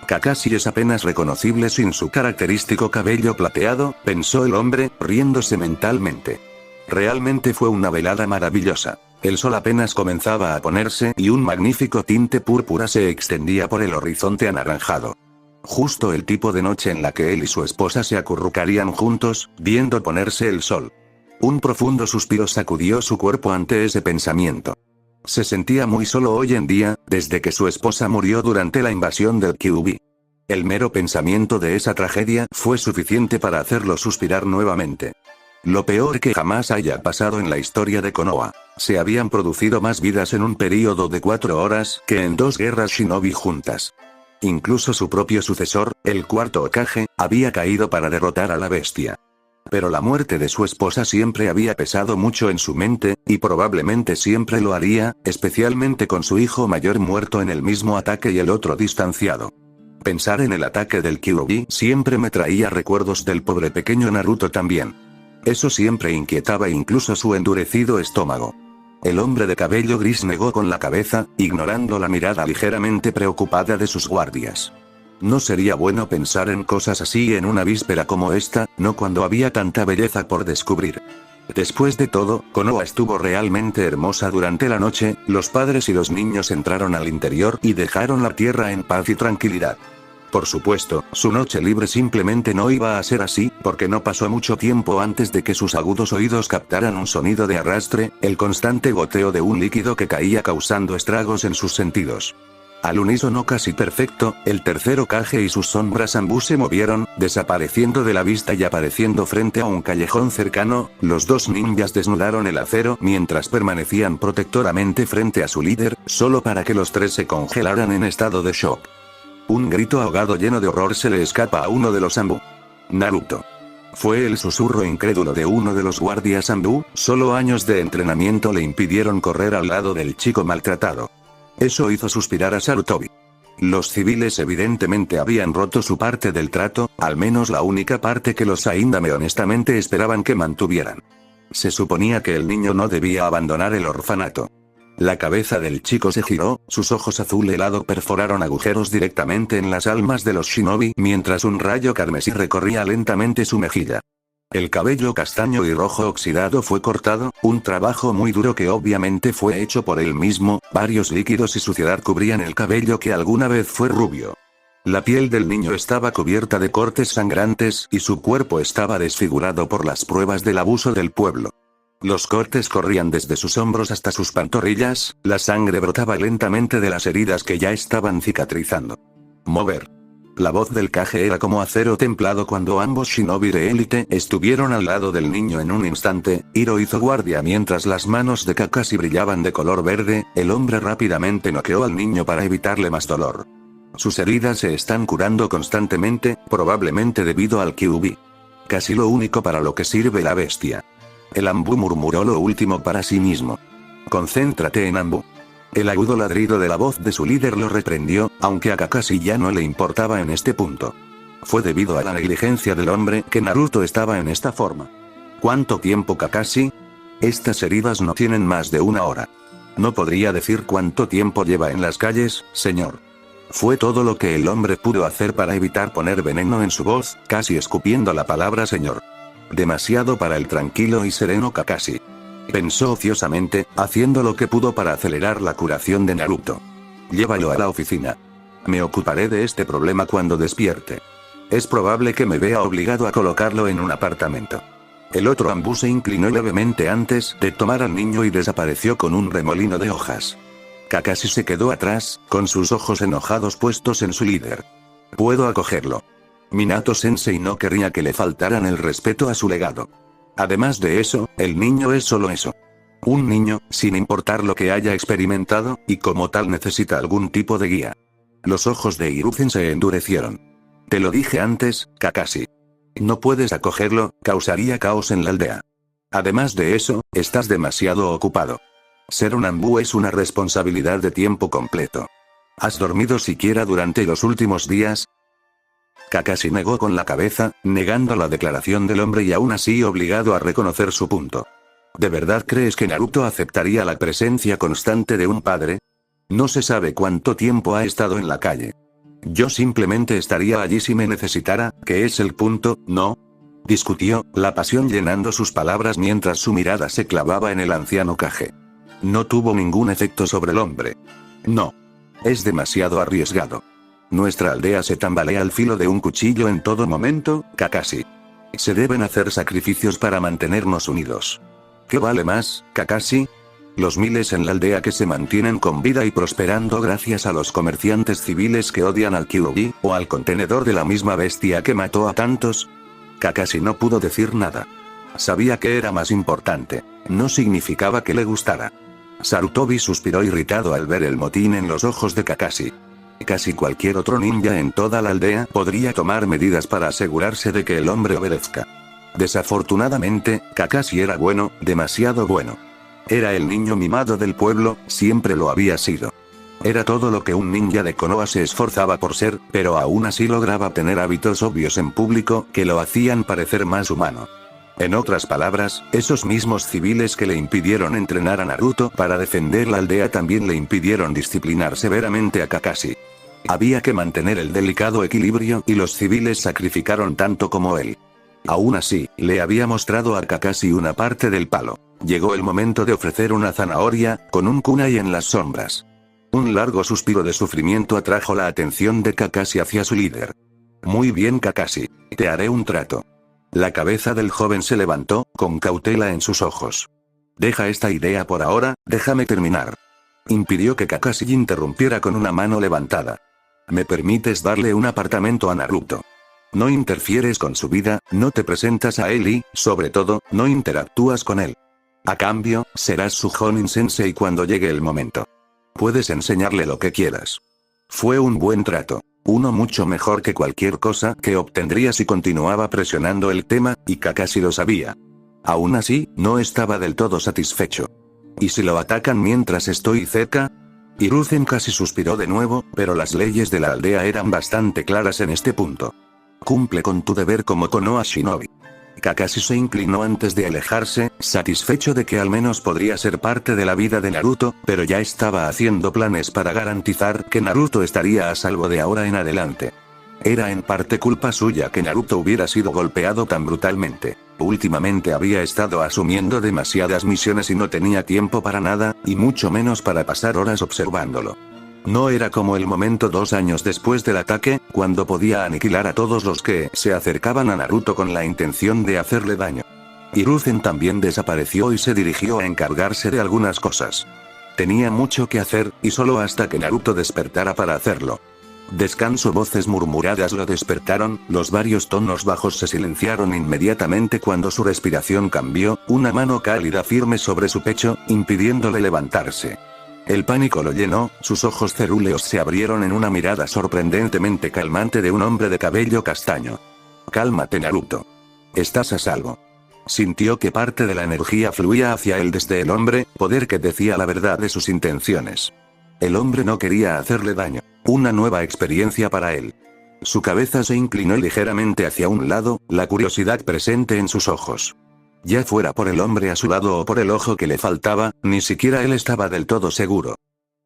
Kakashi es apenas reconocible sin su característico cabello plateado, pensó el hombre, riéndose mentalmente. Realmente fue una velada maravillosa. El sol apenas comenzaba a ponerse y un magnífico tinte púrpura se extendía por el horizonte anaranjado. Justo el tipo de noche en la que él y su esposa se acurrucarían juntos, viendo ponerse el sol. Un profundo suspiro sacudió su cuerpo ante ese pensamiento. Se sentía muy solo hoy en día, desde que su esposa murió durante la invasión del Kyuubi. El mero pensamiento de esa tragedia fue suficiente para hacerlo suspirar nuevamente. Lo peor que jamás haya pasado en la historia de Konoha. Se habían producido más vidas en un período de 4 horas que en 2 guerras shinobi juntas. Incluso su propio sucesor, el cuarto Hokage, había caído para derrotar a la bestia. Pero la muerte de su esposa siempre había pesado mucho en su mente, y probablemente siempre lo haría, especialmente con su hijo mayor muerto en el mismo ataque y el otro distanciado. Pensar en el ataque del Kyuubi siempre me traía recuerdos del pobre pequeño Naruto también. Eso siempre inquietaba incluso su endurecido estómago. El hombre de cabello gris negó con la cabeza, ignorando la mirada ligeramente preocupada de sus guardias. No sería bueno pensar en cosas así en una víspera como esta, no cuando había tanta belleza por descubrir. Después de todo, Konoha estuvo realmente hermosa durante la noche, los padres y los niños entraron al interior y dejaron la tierra en paz y tranquilidad. Por supuesto, su noche libre simplemente no iba a ser así, porque no pasó mucho tiempo antes de que sus agudos oídos captaran un sonido de arrastre, el constante goteo de un líquido que caía causando estragos en sus sentidos. Al unísono casi perfecto, el tercer Hokage y sus sombras Anbu se movieron, desapareciendo de la vista y apareciendo frente a un callejón cercano. Los dos ninjas desnudaron el acero mientras permanecían protectoramente frente a su líder, solo para que los tres se congelaran en estado de shock. Un grito ahogado lleno de horror se le escapa a uno de los Anbu. Naruto. Fue el susurro incrédulo de uno de los guardias Anbu, solo años de entrenamiento le impidieron correr al lado del chico maltratado. Eso hizo suspirar a Sarutobi. Los civiles evidentemente habían roto su parte del trato, al menos la única parte que los Aindame honestamente esperaban que mantuvieran. Se suponía que el niño no debía abandonar el orfanato. La cabeza del chico se giró, sus ojos azul helado perforaron agujeros directamente en las almas de los shinobi mientras un rayo carmesí recorría lentamente su mejilla. El cabello castaño y rojo oxidado fue cortado, un trabajo muy duro que obviamente fue hecho por él mismo, varios líquidos y suciedad cubrían el cabello que alguna vez fue rubio. La piel del niño estaba cubierta de cortes sangrantes y su cuerpo estaba desfigurado por las pruebas del abuso del pueblo. Los cortes corrían desde sus hombros hasta sus pantorrillas, la sangre brotaba lentamente de las heridas que ya estaban cicatrizando. Mover. La voz del Kage era como acero templado cuando ambos shinobi de élite estuvieron al lado del niño en un instante. Hiro hizo guardia mientras las manos de Kakashi brillaban de color verde, el hombre rápidamente noqueó al niño para evitarle más dolor. Sus heridas se están curando constantemente, probablemente debido al Kyuubi. Casi lo único para lo que sirve la bestia. El Anbu murmuró lo último para sí mismo. Concéntrate en Anbu. El agudo ladrido de la voz de su líder lo reprendió, aunque a Kakashi ya no le importaba en este punto. Fue debido a la negligencia del hombre que Naruto estaba en esta forma. ¿Cuánto tiempo, Kakashi? Estas heridas no tienen más de una hora. No podría decir cuánto tiempo lleva en las calles, señor. Fue todo lo que el hombre pudo hacer para evitar poner veneno en su voz, casi escupiendo la palabra señor. Demasiado para el tranquilo y sereno Kakashi. Pensó ociosamente, haciendo lo que pudo para acelerar la curación de Naruto. Llévalo a la oficina. Me ocuparé de este problema cuando despierte. Es probable que me vea obligado a colocarlo en un apartamento. El otro Anbu se inclinó levemente antes de tomar al niño y desapareció con un remolino de hojas. Kakashi se quedó atrás, con sus ojos enojados puestos en su líder. Puedo acogerlo. Minato-sensei no querría que le faltaran el respeto a su legado. Además de eso, el niño es solo eso. Un niño, sin importar lo que haya experimentado, y como tal necesita algún tipo de guía. Los ojos de Hiruzen se endurecieron. Te lo dije antes, Kakashi. No puedes acogerlo, causaría caos en la aldea. Además de eso, estás demasiado ocupado. Ser un Anbu es una responsabilidad de tiempo completo. ¿Has dormido siquiera durante los últimos días? Kakashi negó con la cabeza, negando la declaración del hombre y aún así obligado a reconocer su punto. ¿De verdad crees que Naruto aceptaría la presencia constante de un padre? No se sabe cuánto tiempo ha estado en la calle. Yo simplemente estaría allí si me necesitara, que es el punto, ¿no? Discutió, la pasión llenando sus palabras mientras su mirada se clavaba en el anciano Kage. No tuvo ningún efecto sobre el hombre. No. Es demasiado arriesgado. Nuestra aldea se tambalea al filo de un cuchillo en todo momento, Kakashi. Se deben hacer sacrificios para mantenernos unidos. ¿Qué vale más, Kakashi? Los miles en la aldea que se mantienen con vida y prosperando gracias a los comerciantes civiles que odian al Kyuubi, o al contenedor de la misma bestia que mató a tantos. Kakashi no pudo decir nada. Sabía que era más importante. No significaba que le gustara. Sarutobi suspiró irritado al ver el motín en los ojos de Kakashi. Casi cualquier otro ninja en toda la aldea podría tomar medidas para asegurarse de que el hombre obedezca. Desafortunadamente, Kakashi era bueno, demasiado bueno. Era el niño mimado del pueblo, siempre lo había sido. Era todo lo que un ninja de Konoha se esforzaba por ser, pero aún así lograba tener hábitos obvios en público que lo hacían parecer más humano. En otras palabras, esos mismos civiles que le impidieron entrenar a Naruto para defender la aldea también le impidieron disciplinar severamente a Kakashi. Había que mantener el delicado equilibrio y los civiles sacrificaron tanto como él. Aún así, le había mostrado a Kakashi una parte del palo. Llegó el momento de ofrecer una zanahoria, con un kunai en las sombras. Un largo suspiro de sufrimiento atrajo la atención de Kakashi hacia su líder. Muy bien Kakashi. Te haré un trato. La cabeza del joven se levantó, con cautela en sus ojos. Deja esta idea por ahora, déjame terminar. Impidió que Kakashi interrumpiera con una mano levantada. ¿Me permites darle un apartamento a Naruto? No interfieres con su vida, no te presentas a él y, sobre todo, no interactúas con él. A cambio, serás su Jonin Sensei cuando llegue el momento. Puedes enseñarle lo que quieras. Fue un buen trato. Uno mucho mejor que cualquier cosa que obtendría si continuaba presionando el tema, y Kakashi lo sabía. Aún así, no estaba del todo satisfecho. ¿Y si lo atacan mientras estoy cerca? Hiruzen casi suspiró de nuevo, pero las leyes de la aldea eran bastante claras en este punto. Cumple con tu deber como Konoha Shinobi. Kakashi se inclinó antes de alejarse, satisfecho de que al menos podría ser parte de la vida de Naruto, pero ya estaba haciendo planes para garantizar que Naruto estaría a salvo de ahora en adelante. Era en parte culpa suya que Naruto hubiera sido golpeado tan brutalmente. Últimamente había estado asumiendo demasiadas misiones y no tenía tiempo para nada, y mucho menos para pasar horas observándolo. No era como el momento 2 años después del ataque, cuando podía aniquilar a todos los que se acercaban a Naruto con la intención de hacerle daño. Hiruzen también desapareció y se dirigió a encargarse de algunas cosas. Tenía mucho que hacer, y solo hasta que Naruto despertara para hacerlo. Descanso. Voces murmuradas lo despertaron, los varios tonos bajos se silenciaron inmediatamente cuando su respiración cambió, una mano cálida firme sobre su pecho, impidiéndole levantarse. El pánico lo llenó, sus ojos cerúleos se abrieron en una mirada sorprendentemente calmante de un hombre de cabello castaño. Cálmate Naruto. Estás a salvo. Sintió que parte de la energía fluía hacia él desde el hombre, poder que decía la verdad de sus intenciones. El hombre no quería hacerle daño. Una nueva experiencia para él. Su cabeza se inclinó ligeramente hacia un lado, la curiosidad presente en sus ojos. Ya fuera por el hombre a su lado o por el ojo que le faltaba, ni siquiera él estaba del todo seguro.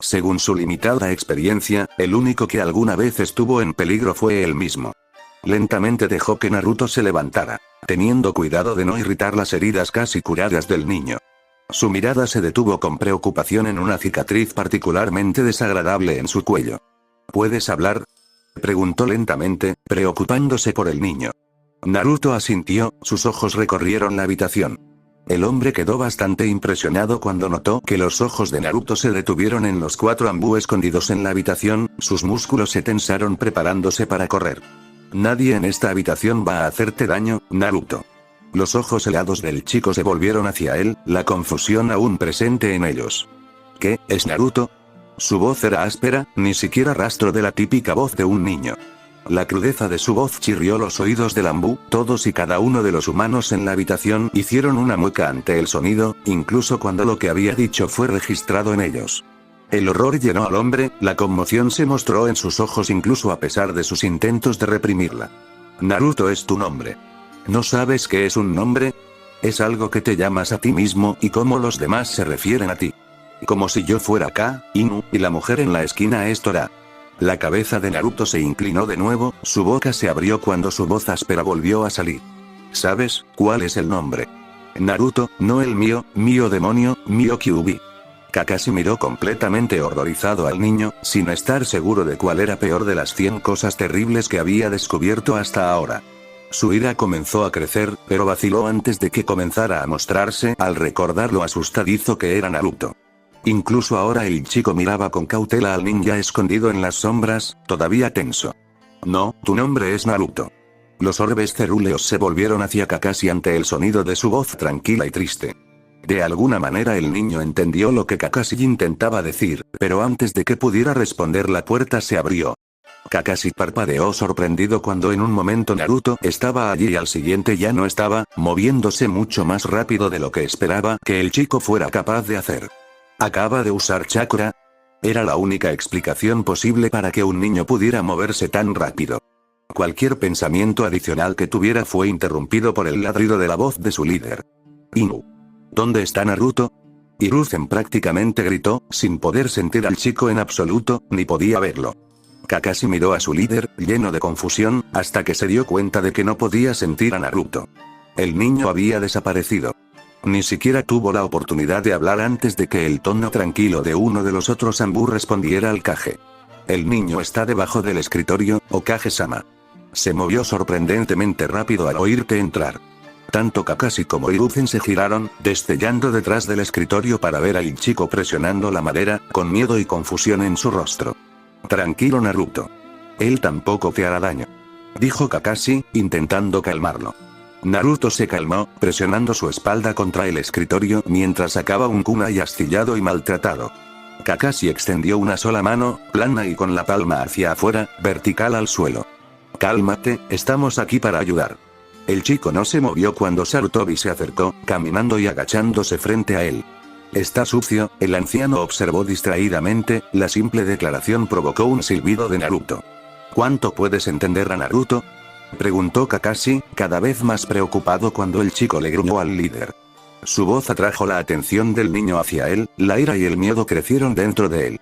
Según su limitada experiencia, el único que alguna vez estuvo en peligro fue él mismo. Lentamente dejó que Naruto se levantara, teniendo cuidado de no irritar las heridas casi curadas del niño. Su mirada se detuvo con preocupación en una cicatriz particularmente desagradable en su cuello. ¿Puedes hablar?, preguntó lentamente, preocupándose por el niño. Naruto asintió, sus ojos recorrieron la habitación. El hombre quedó bastante impresionado cuando notó que los ojos de Naruto se detuvieron en los 4 ambú escondidos en la habitación, sus músculos se tensaron preparándose para correr. Nadie en esta habitación va a hacerte daño, Naruto. Los ojos helados del chico se volvieron hacia él, la confusión aún presente en ellos. ¿Qué, es Naruto? Su voz era áspera, ni siquiera rastro de la típica voz de un niño. La crudeza de su voz chirrió los oídos del ambú, todos y cada uno de los humanos en la habitación hicieron una mueca ante el sonido, incluso cuando lo que había dicho fue registrado en ellos. El horror llenó al hombre, la conmoción se mostró en sus ojos incluso a pesar de sus intentos de reprimirla. Naruto es tu nombre. ¿No sabes qué es un nombre? Es algo que te llamas a ti mismo y cómo los demás se refieren a ti. Como si yo fuera Ka, Inu, y la mujer en la esquina es Tora. La cabeza de Naruto se inclinó de nuevo, su boca se abrió cuando su voz áspera volvió a salir. ¿Sabes cuál es el nombre? Naruto, no el mío, mío demonio, mío Kyuubi. Kakashi miró completamente horrorizado al niño, sin estar seguro de cuál era peor de las 100 cosas terribles que había descubierto hasta ahora. Su ira comenzó a crecer, pero vaciló antes de que comenzara a mostrarse al recordar lo asustadizo que era Naruto. Incluso ahora el chico miraba con cautela al ninja escondido en las sombras, todavía tenso. No, tu nombre es Naruto. Los orbes cerúleos se volvieron hacia Kakashi ante el sonido de su voz tranquila y triste. De alguna manera el niño entendió lo que Kakashi intentaba decir, pero antes de que pudiera responder la puerta se abrió. Kakashi parpadeó sorprendido cuando en un momento Naruto estaba allí y al siguiente ya no estaba, moviéndose mucho más rápido de lo que esperaba que el chico fuera capaz de hacer. ¿Acaba de usar chakra? Era la única explicación posible para que un niño pudiera moverse tan rápido. Cualquier pensamiento adicional que tuviera fue interrumpido por el ladrido de la voz de su líder. Inu. ¿Dónde está Naruto? Hiruzen prácticamente gritó, sin poder sentir al chico en absoluto, ni podía verlo. Kakashi miró a su líder, lleno de confusión, hasta que se dio cuenta de que no podía sentir a Naruto. El niño había desaparecido. Ni siquiera tuvo la oportunidad de hablar antes de que el tono tranquilo de uno de los otros Anbu respondiera al Kage. El niño está debajo del escritorio, Okage-sama. Se movió sorprendentemente rápido al oírte entrar. Tanto Kakashi como Hiruzen se giraron, destellando detrás del escritorio para ver al chico presionando la madera, con miedo y confusión en su rostro. Tranquilo Naruto. Él tampoco te hará daño, dijo Kakashi, intentando calmarlo. Naruto se calmó, presionando su espalda contra el escritorio mientras sacaba un kunai astillado y maltratado. Kakashi extendió una sola mano, plana y con la palma hacia afuera, vertical al suelo. Cálmate, estamos aquí para ayudar. El chico no se movió cuando Sarutobi se acercó, caminando y agachándose frente a él. Está sucio, el anciano observó distraídamente, la simple declaración provocó un silbido de Naruto. ¿Cuánto puedes entender a Naruto?, preguntó Kakashi, cada vez más preocupado cuando el chico le gruñó al líder. Su voz atrajo la atención del niño hacia él, la ira y el miedo crecieron dentro de él.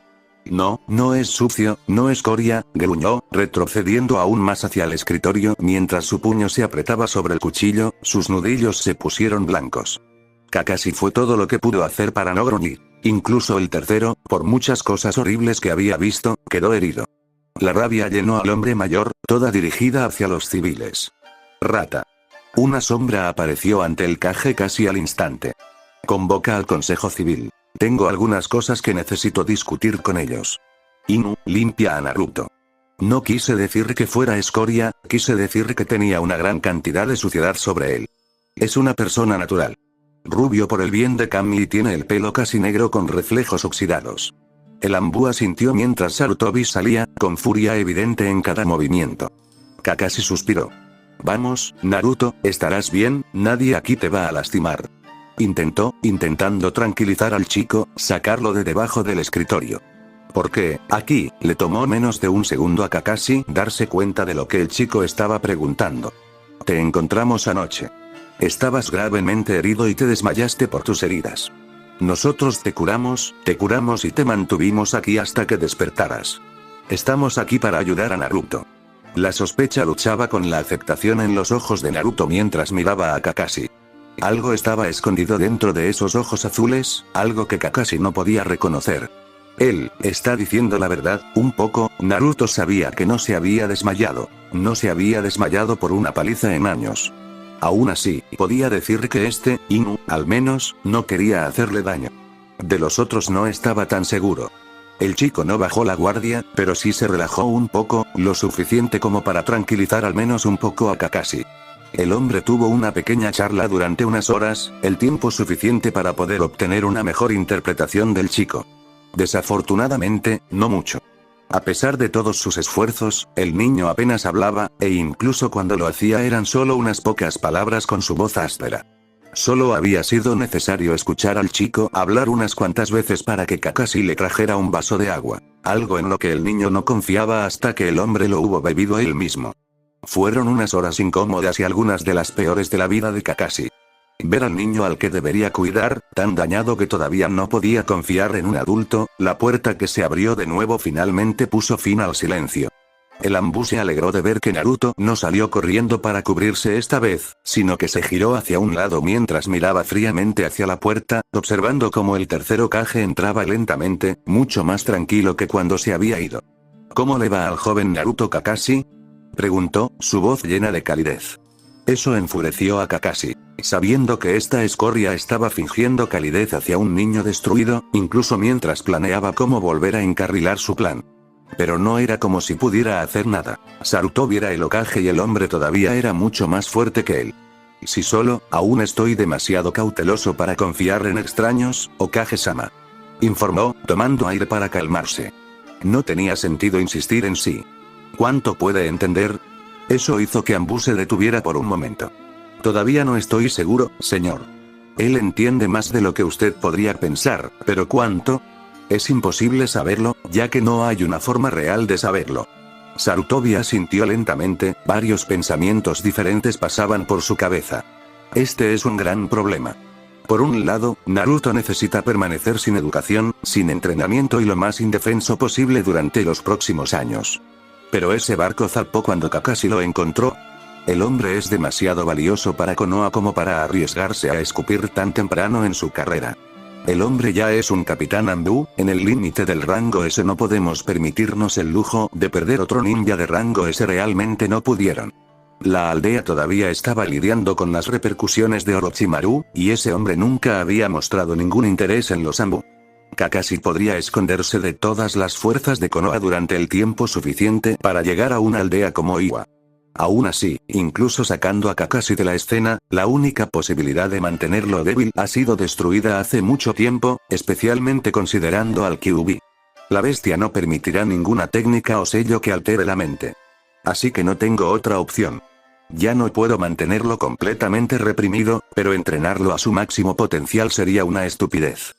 No, no es sucio, no es escoria, gruñó, retrocediendo aún más hacia el escritorio mientras su puño se apretaba sobre el cuchillo, sus nudillos se pusieron blancos. Kakashi fue todo lo que pudo hacer para no gruñir. Incluso el tercero, por muchas cosas horribles que había visto, quedó herido. La rabia llenó al hombre mayor, toda dirigida hacia los civiles. Rata. Una sombra apareció ante el Kage casi al instante. Convoca al Consejo Civil. Tengo algunas cosas que necesito discutir con ellos. Inu, limpia a Naruto. No quise decir que fuera escoria, quise decir que tenía una gran cantidad de suciedad sobre él. Es una persona natural. Rubio por el bien de Kami y tiene el pelo casi negro con reflejos oxidados. El Anbu asintió mientras Sarutobi salía, con furia evidente en cada movimiento. Kakashi suspiró. Vamos, Naruto, estarás bien, nadie aquí te va a lastimar. Intentando tranquilizar al chico, sacarlo de debajo del escritorio. Porque, aquí, le tomó menos de un segundo a Kakashi darse cuenta de lo que el chico estaba preguntando. Te encontramos anoche. Estabas gravemente herido y te desmayaste por tus heridas. Nosotros te curamos y te mantuvimos aquí hasta que despertaras. Estamos aquí para ayudar a Naruto. La sospecha luchaba con la aceptación en los ojos de Naruto mientras miraba a Kakashi. Algo estaba escondido dentro de esos ojos azules, algo que Kakashi no podía reconocer. Él, está diciendo la verdad, un poco. Naruto sabía que no se había desmayado. No se había desmayado por una paliza en años. Aún así, podía decir que Inu, al menos, no quería hacerle daño. De los otros no estaba tan seguro. El chico no bajó la guardia, pero sí se relajó un poco, lo suficiente como para tranquilizar al menos un poco a Kakashi. El hombre tuvo una pequeña charla durante unas horas, el tiempo suficiente para poder obtener una mejor interpretación del chico. Desafortunadamente, no mucho. A pesar de todos sus esfuerzos, el niño apenas hablaba, e incluso cuando lo hacía eran solo unas pocas palabras con su voz áspera. Solo había sido necesario escuchar al chico hablar unas cuantas veces para que Kakashi le trajera un vaso de agua, algo en lo que el niño no confiaba hasta que el hombre lo hubo bebido él mismo. Fueron unas horas incómodas y algunas de las peores de la vida de Kakashi. Ver al niño al que debería cuidar, tan dañado que todavía no podía confiar en un adulto, la puerta que se abrió de nuevo finalmente puso fin al silencio. El Anbu se alegró de ver que Naruto no salió corriendo para cubrirse esta vez, sino que se giró hacia un lado mientras miraba fríamente hacia la puerta, observando cómo el tercero Kage entraba lentamente, mucho más tranquilo que cuando se había ido. ¿Cómo le va al joven Naruto Kakashi?, preguntó, su voz llena de calidez. Eso enfureció a Kakashi. Sabiendo que esta escoria estaba fingiendo calidez hacia un niño destruido, incluso mientras planeaba cómo volver a encarrilar su plan. Pero no era como si pudiera hacer nada. Sarutobi era el Hokage y el hombre todavía era mucho más fuerte que él. Si solo, aún estoy demasiado cauteloso para confiar en extraños, Hokage-sama. Informó, tomando aire para calmarse. No tenía sentido insistir en sí. ¿Cuánto puede entender? Eso hizo que Anbu se detuviera por un momento. Todavía no estoy seguro, señor. Él entiende más de lo que usted podría pensar, pero ¿cuánto? Es imposible saberlo, ya que no hay una forma real de saberlo. Sarutobi asintió lentamente, varios pensamientos diferentes pasaban por su cabeza. Este es un gran problema. Por un lado, Naruto necesita permanecer sin educación, sin entrenamiento y lo más indefenso posible durante los próximos años. Pero ese barco zarpó cuando Kakashi lo encontró. El hombre es demasiado valioso para Konoha como para arriesgarse a escupir tan temprano en su carrera. El hombre ya es un capitán Anbu, en el límite del rango S no podemos permitirnos el lujo de perder otro ninja de rango S, realmente no pudieron. La aldea todavía estaba lidiando con las repercusiones de Orochimaru, y ese hombre nunca había mostrado ningún interés en los Anbu. Kakashi podría esconderse de todas las fuerzas de Konoha durante el tiempo suficiente para llegar a una aldea como Iwa. Aún así, incluso sacando a Kakashi de la escena, la única posibilidad de mantenerlo débil ha sido destruida hace mucho tiempo, especialmente considerando al Kyuubi. La bestia no permitirá ninguna técnica o sello que altere la mente. Así que no tengo otra opción. Ya no puedo mantenerlo completamente reprimido, pero entrenarlo a su máximo potencial sería una estupidez.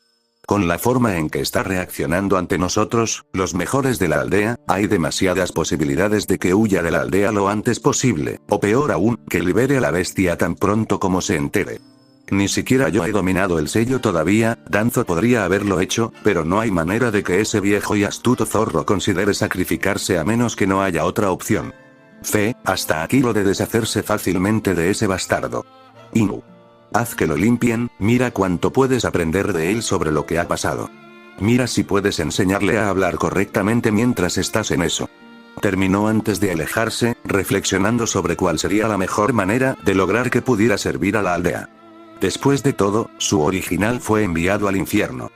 Con la forma en que está reaccionando ante nosotros, los mejores de la aldea, hay demasiadas posibilidades de que huya de la aldea lo antes posible, o peor aún, que libere a la bestia tan pronto como se entere. Ni siquiera yo he dominado el sello todavía, Danzo podría haberlo hecho, pero no hay manera de que ese viejo y astuto zorro considere sacrificarse a menos que no haya otra opción. Hasta aquí lo de deshacerse fácilmente de ese bastardo. Inu. Haz que lo limpien, mira cuánto puedes aprender de él sobre lo que ha pasado. Mira si puedes enseñarle a hablar correctamente mientras estás en eso. Terminó antes de alejarse, reflexionando sobre cuál sería la mejor manera de lograr que pudiera servir a la aldea. Después de todo, su original fue enviado al infierno.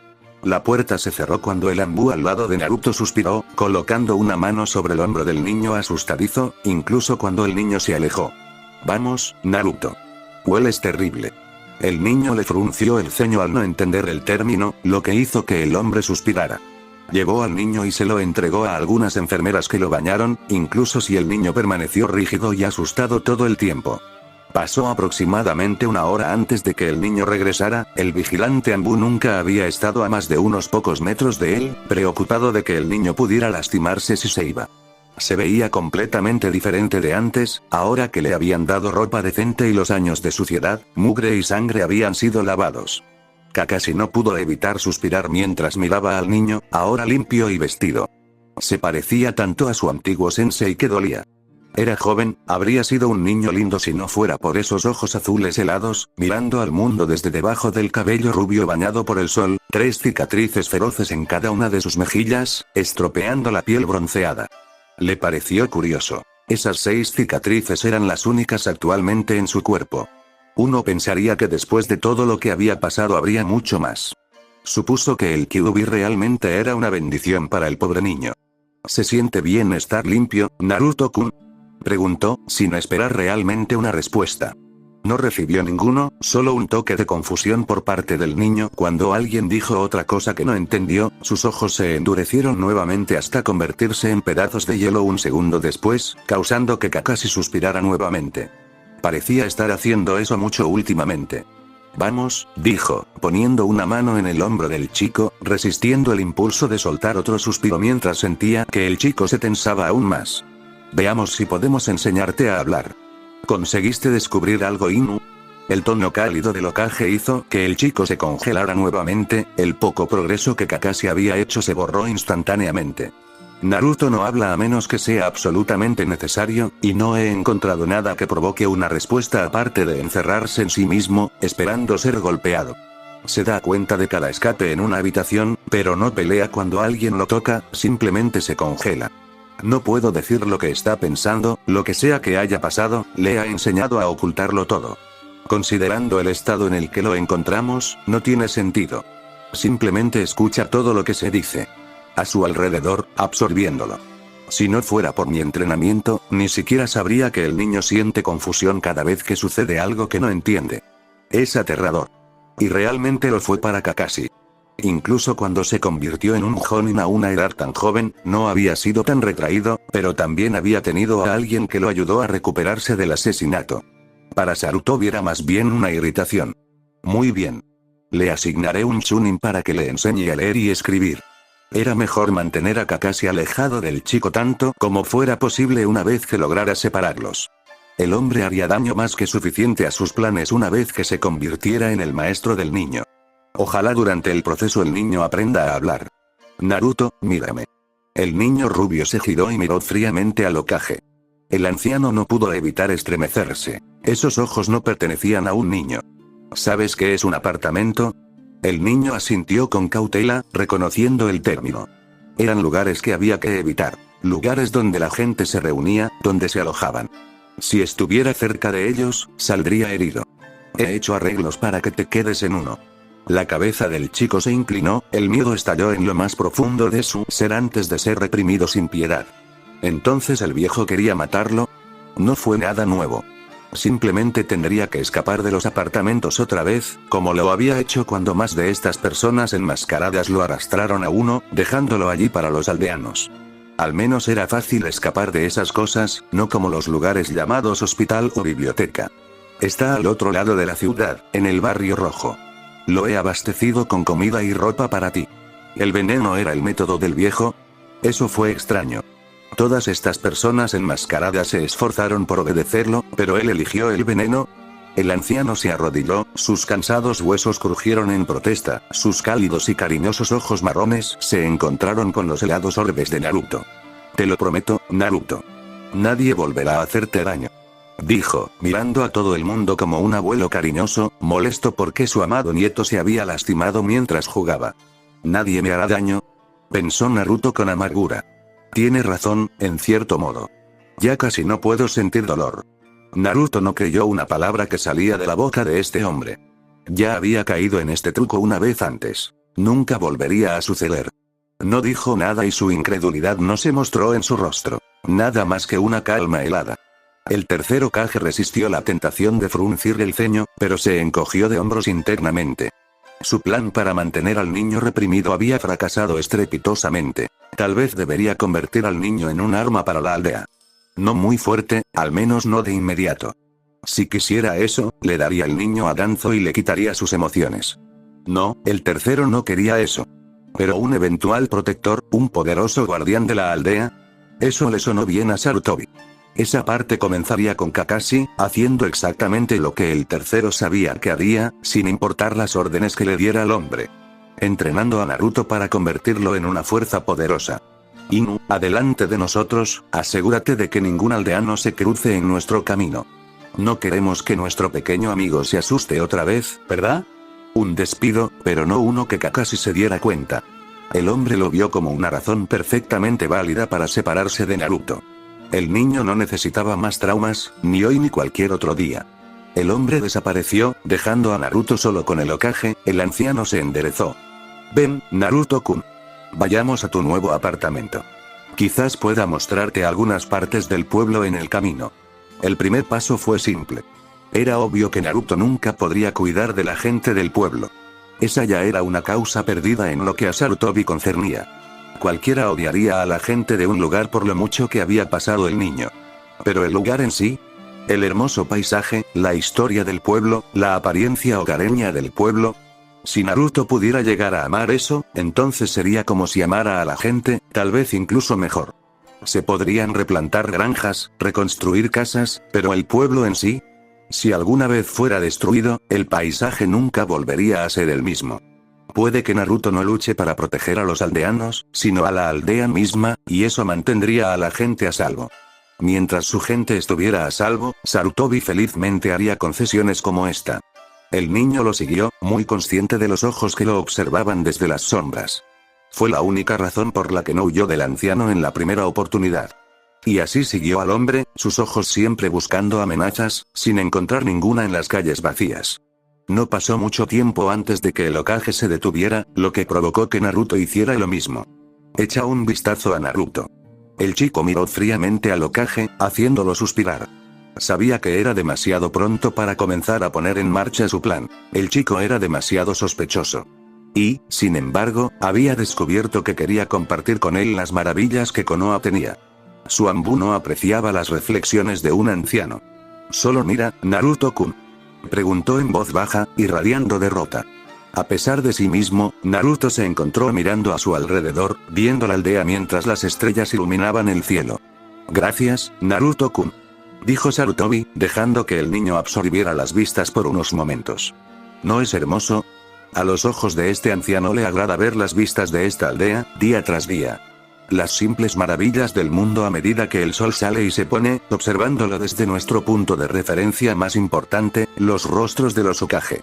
La puerta se cerró cuando el Anbu al lado de Naruto suspiró, colocando una mano sobre el hombro del niño asustadizo, incluso cuando el niño se alejó. Vamos, Naruto. Hueles terrible. El niño le frunció el ceño al no entender el término, lo que hizo que el hombre suspirara. Llevó al niño y se lo entregó a algunas enfermeras que lo bañaron, incluso si el niño permaneció rígido y asustado todo el tiempo. Pasó aproximadamente una hora antes de que el niño regresara, el vigilante Anbu nunca había estado a más de unos pocos metros de él, preocupado de que el niño pudiera lastimarse si se iba. Se veía completamente diferente de antes, ahora que le habían dado ropa decente y los años de suciedad, mugre y sangre habían sido lavados. Kakashi no pudo evitar suspirar mientras miraba al niño, ahora limpio y vestido. Se parecía tanto a su antiguo sensei que dolía. Era joven, habría sido un niño lindo si no fuera por esos ojos azules helados, mirando al mundo desde debajo del cabello rubio bañado por el sol, 3 cicatrices feroces en cada una de sus mejillas, estropeando la piel bronceada. Le pareció curioso. Esas 6 cicatrices eran las únicas actualmente en su cuerpo. Uno pensaría que después de todo lo que había pasado habría mucho más. Supuso que el Kyuubi realmente era una bendición para el pobre niño. ¿Se siente bien estar limpio, Naruto-kun?, preguntó, sin esperar realmente una respuesta. No recibió ninguno, solo un toque de confusión por parte del niño. Cuando alguien dijo otra cosa que no entendió, sus ojos se endurecieron nuevamente hasta convertirse en pedazos de hielo un segundo después, causando que Kakashi suspirara nuevamente. Parecía estar haciendo eso mucho últimamente. Vamos, dijo, poniendo una mano en el hombro del chico, resistiendo el impulso de soltar otro suspiro mientras sentía que el chico se tensaba aún más. Veamos si podemos enseñarte a hablar. ¿Conseguiste descubrir algo, Inu? El tono cálido del Hokage hizo que el chico se congelara nuevamente, el poco progreso que Kakashi había hecho se borró instantáneamente. Naruto no habla a menos que sea absolutamente necesario, y no he encontrado nada que provoque una respuesta aparte de encerrarse en sí mismo, esperando ser golpeado. Se da cuenta de cada escape en una habitación, pero no pelea cuando alguien lo toca, simplemente se congela. No puedo decir lo que está pensando, lo que sea que haya pasado, le ha enseñado a ocultarlo todo. Considerando el estado en el que lo encontramos, no tiene sentido. Simplemente escucha todo lo que se dice a su alrededor, absorbiéndolo. Si no fuera por mi entrenamiento, ni siquiera sabría que el niño siente confusión cada vez que sucede algo que no entiende. Es aterrador. Y realmente lo fue para Kakashi. Incluso cuando se convirtió en un Jonin a una edad tan joven, no había sido tan retraído, pero también había tenido a alguien que lo ayudó a recuperarse del asesinato. Para Sarutobi era más bien una irritación. Muy bien. Le asignaré un Chunin para que le enseñe a leer y escribir. Era mejor mantener a Kakashi alejado del chico tanto como fuera posible una vez que lograra separarlos. El hombre haría daño más que suficiente a sus planes una vez que se convirtiera en el maestro del niño. Ojalá durante el proceso el niño aprenda a hablar. Naruto, mírame. El niño rubio se giró y miró fríamente al Hokage. El anciano no pudo evitar estremecerse. Esos ojos no pertenecían a un niño. ¿Sabes qué es un apartamento? El niño asintió con cautela, reconociendo el término. Eran lugares que había que evitar. Lugares donde la gente se reunía, donde se alojaban. Si estuviera cerca de ellos, saldría herido. He hecho arreglos para que te quedes en uno. La cabeza del chico se inclinó, el miedo estalló en lo más profundo de su ser antes de ser reprimido sin piedad. ¿Entonces el viejo quería matarlo? No fue nada nuevo. Simplemente tendría que escapar de los apartamentos otra vez, como lo había hecho cuando más de estas personas enmascaradas lo arrastraron a uno, dejándolo allí para los aldeanos. Al menos era fácil escapar de esas cosas, no como los lugares llamados hospital o biblioteca. Está al otro lado de la ciudad, en el barrio rojo. Lo he abastecido con comida y ropa para ti. ¿El veneno era el método del viejo? Eso fue extraño. Todas estas personas enmascaradas se esforzaron por obedecerlo, pero él eligió el veneno. El anciano se arrodilló, sus cansados huesos crujieron en protesta, sus cálidos y cariñosos ojos marrones se encontraron con los helados orbes de Naruto. Te lo prometo, Naruto. Nadie volverá a hacerte daño. Dijo, mirando a todo el mundo como un abuelo cariñoso, molesto porque su amado nieto se había lastimado mientras jugaba. Nadie me hará daño, pensó Naruto con amargura. Tiene razón, en cierto modo. Ya casi no puedo sentir dolor. Naruto no creyó una palabra que salía de la boca de este hombre. Ya había caído en este truco una vez antes. Nunca volvería a suceder. No dijo nada y su incredulidad no se mostró en su rostro. Nada más que una calma helada. El tercer Hokage resistió la tentación de fruncir el ceño, pero se encogió de hombros internamente. Su plan para mantener al niño reprimido había fracasado estrepitosamente. Tal vez debería convertir al niño en un arma para la aldea. No muy fuerte, al menos no de inmediato. Si quisiera eso, le daría el niño a Danzo y le quitaría sus emociones. No, el tercero no quería eso. Pero un eventual protector, un poderoso guardián de la aldea. Eso le sonó bien a Sarutobi. Esa parte comenzaría con Kakashi, haciendo exactamente lo que el tercero sabía que haría, sin importar las órdenes que le diera el hombre. Entrenando a Naruto para convertirlo en una fuerza poderosa. Inu, adelante de nosotros, asegúrate de que ningún aldeano se cruce en nuestro camino. No queremos que nuestro pequeño amigo se asuste otra vez, ¿verdad? Un despido, pero no uno que Kakashi se diera cuenta. El hombre lo vio como una razón perfectamente válida para separarse de Naruto. El niño no necesitaba más traumas, ni hoy ni cualquier otro día. El hombre desapareció, dejando a Naruto solo con el Hokage. El anciano se enderezó. Ven, Naruto-kun. Vayamos a tu nuevo apartamento. Quizás pueda mostrarte algunas partes del pueblo en el camino. El primer paso fue simple. Era obvio que Naruto nunca podría cuidar de la gente del pueblo. Esa ya era una causa perdida en lo que a Sarutobi concernía. Cualquiera odiaría a la gente de un lugar por lo mucho que había pasado el niño. Pero el lugar en sí, el hermoso paisaje, la historia del pueblo, la apariencia hogareña del pueblo. Si Naruto pudiera llegar a amar eso, entonces sería como si amara a la gente, tal vez incluso mejor. Se podrían replantar granjas, reconstruir casas, pero el pueblo en sí. Si alguna vez fuera destruido, el paisaje nunca volvería a ser el mismo. Puede que Naruto no luche para proteger a los aldeanos, sino a la aldea misma, y eso mantendría a la gente a salvo. Mientras su gente estuviera a salvo, Sarutobi felizmente haría concesiones como esta. El niño lo siguió, muy consciente de los ojos que lo observaban desde las sombras. Fue la única razón por la que no huyó del anciano en la primera oportunidad. Y así siguió al hombre, sus ojos siempre buscando amenazas, sin encontrar ninguna en las calles vacías. No pasó mucho tiempo antes de que el Hokage se detuviera, lo que provocó que Naruto hiciera lo mismo. Echa un vistazo a Naruto. El chico miró fríamente al Hokage, haciéndolo suspirar. Sabía que era demasiado pronto para comenzar a poner en marcha su plan. El chico era demasiado sospechoso. Y, sin embargo, había descubierto que quería compartir con él las maravillas que Konoha tenía. Su Anbu no apreciaba las reflexiones de un anciano. Solo mira, Naruto-kun. Preguntó en voz baja, irradiando derrota. A pesar de sí mismo, Naruto se encontró mirando a su alrededor, viendo la aldea mientras las estrellas iluminaban el cielo. Gracias, Naruto-kun, dijo Sarutobi, dejando que el niño absorbiera las vistas por unos momentos. ¿No es hermoso? A los ojos de este anciano le agrada ver las vistas de esta aldea, día tras día. Las simples maravillas del mundo a medida que el sol sale y se pone, observándolo desde nuestro punto de referencia más importante, los rostros de los Hokage.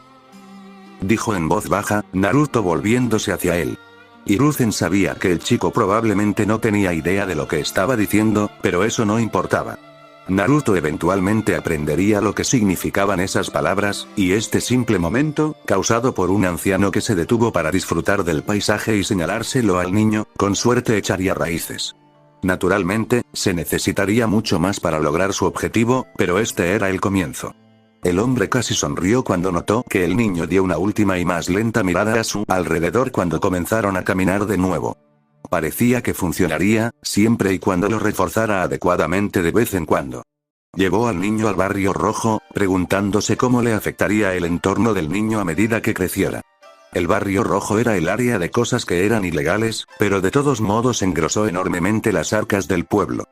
Dijo en voz baja, Naruto volviéndose hacia él. Hiruzen sabía que el chico probablemente no tenía idea de lo que estaba diciendo, pero eso no importaba. Naruto eventualmente aprendería lo que significaban esas palabras, y este simple momento, causado por un anciano que se detuvo para disfrutar del paisaje y señalárselo al niño, con suerte echaría raíces. Naturalmente, se necesitaría mucho más para lograr su objetivo, pero este era el comienzo. El hombre casi sonrió cuando notó que el niño dio una última y más lenta mirada a su alrededor cuando comenzaron a caminar de nuevo. Parecía que funcionaría, siempre y cuando lo reforzara adecuadamente de vez en cuando. Llevó al niño al barrio rojo, preguntándose cómo le afectaría el entorno del niño a medida que creciera. El barrio rojo era el área de cosas que eran ilegales, pero de todos modos engrosó enormemente las arcas del pueblo.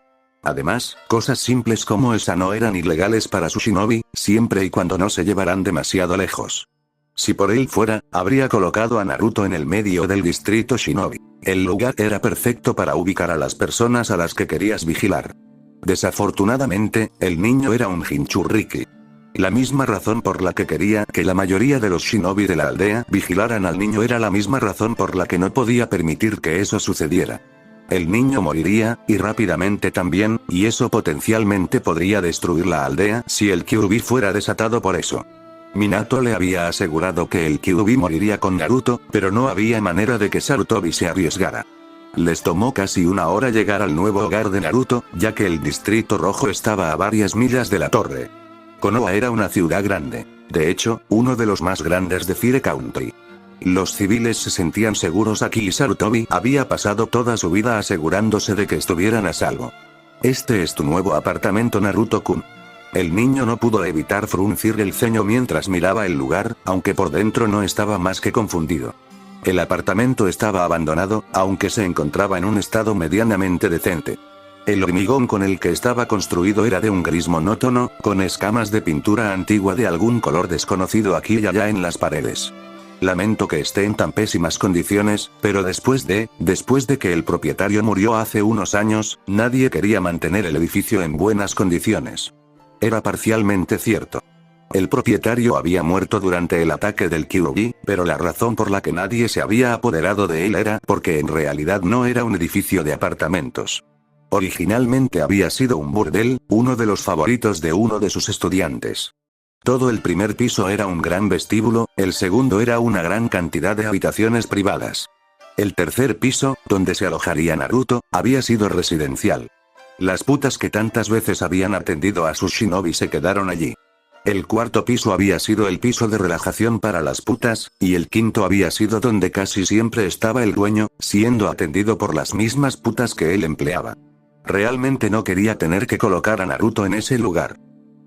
Además, cosas simples como esa no eran ilegales para su shinobi, siempre y cuando no se llevaran demasiado lejos. Si por él fuera, habría colocado a Naruto en el medio del distrito shinobi. El lugar era perfecto para ubicar a las personas a las que querías vigilar. Desafortunadamente, el niño era un Jinchuriki. La misma razón por la que quería que la mayoría de los shinobi de la aldea vigilaran al niño era la misma razón por la que no podía permitir que eso sucediera. El niño moriría, y rápidamente también, y eso potencialmente podría destruir la aldea si el Kyuubi fuera desatado por eso. Minato le había asegurado que el Kyuubi moriría con Naruto, pero no había manera de que Sarutobi se arriesgara. Les tomó casi una hora llegar al nuevo hogar de Naruto, ya que el distrito rojo estaba a varias millas de la torre. Konoha era una ciudad grande. De hecho, uno de los más grandes de Fire Country. Los civiles se sentían seguros aquí y Sarutobi había pasado toda su vida asegurándose de que estuvieran a salvo. Este es tu nuevo apartamento, Naruto-kun. El niño no pudo evitar fruncir el ceño mientras miraba el lugar, aunque por dentro no estaba más que confundido. El apartamento estaba abandonado, aunque se encontraba en un estado medianamente decente. El hormigón con el que estaba construido era de un gris monótono, con escamas de pintura antigua de algún color desconocido aquí y allá en las paredes. Lamento que esté en tan pésimas condiciones, pero después de que el propietario murió hace unos años, nadie quería mantener el edificio en buenas condiciones. Era parcialmente cierto. El propietario había muerto durante el ataque del Kyuubi, pero la razón por la que nadie se había apoderado de él era porque en realidad no era un edificio de apartamentos. Originalmente había sido un burdel, uno de los favoritos de uno de sus estudiantes. Todo el primer piso era un gran vestíbulo, el segundo era una gran cantidad de habitaciones privadas. El tercer piso, donde se alojaría Naruto, había sido residencial. Las putas que tantas veces habían atendido a sus shinobi se quedaron allí. El cuarto piso había sido el piso de relajación para las putas, y el quinto había sido donde casi siempre estaba el dueño, siendo atendido por las mismas putas que él empleaba. Realmente no quería tener que colocar a Naruto en ese lugar.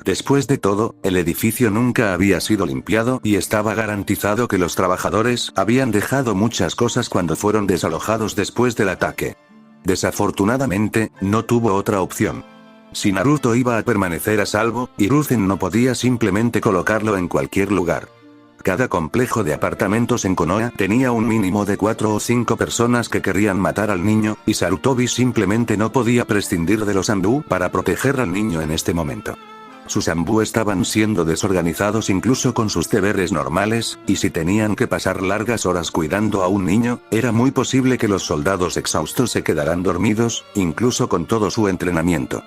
Después de todo, el edificio nunca había sido limpiado y estaba garantizado que los trabajadores habían dejado muchas cosas cuando fueron desalojados después del ataque. Desafortunadamente, no tuvo otra opción. Si Naruto iba a permanecer a salvo, Hiruzen no podía simplemente colocarlo en cualquier lugar. Cada complejo de apartamentos en Konoha tenía un mínimo de 4 o 5 personas que querían matar al niño, y Sarutobi simplemente no podía prescindir de los Anbu para proteger al niño en este momento. Sus Anbu estaban siendo desorganizados incluso con sus deberes normales, y si tenían que pasar largas horas cuidando a un niño, era muy posible que los soldados exhaustos se quedaran dormidos, incluso con todo su entrenamiento.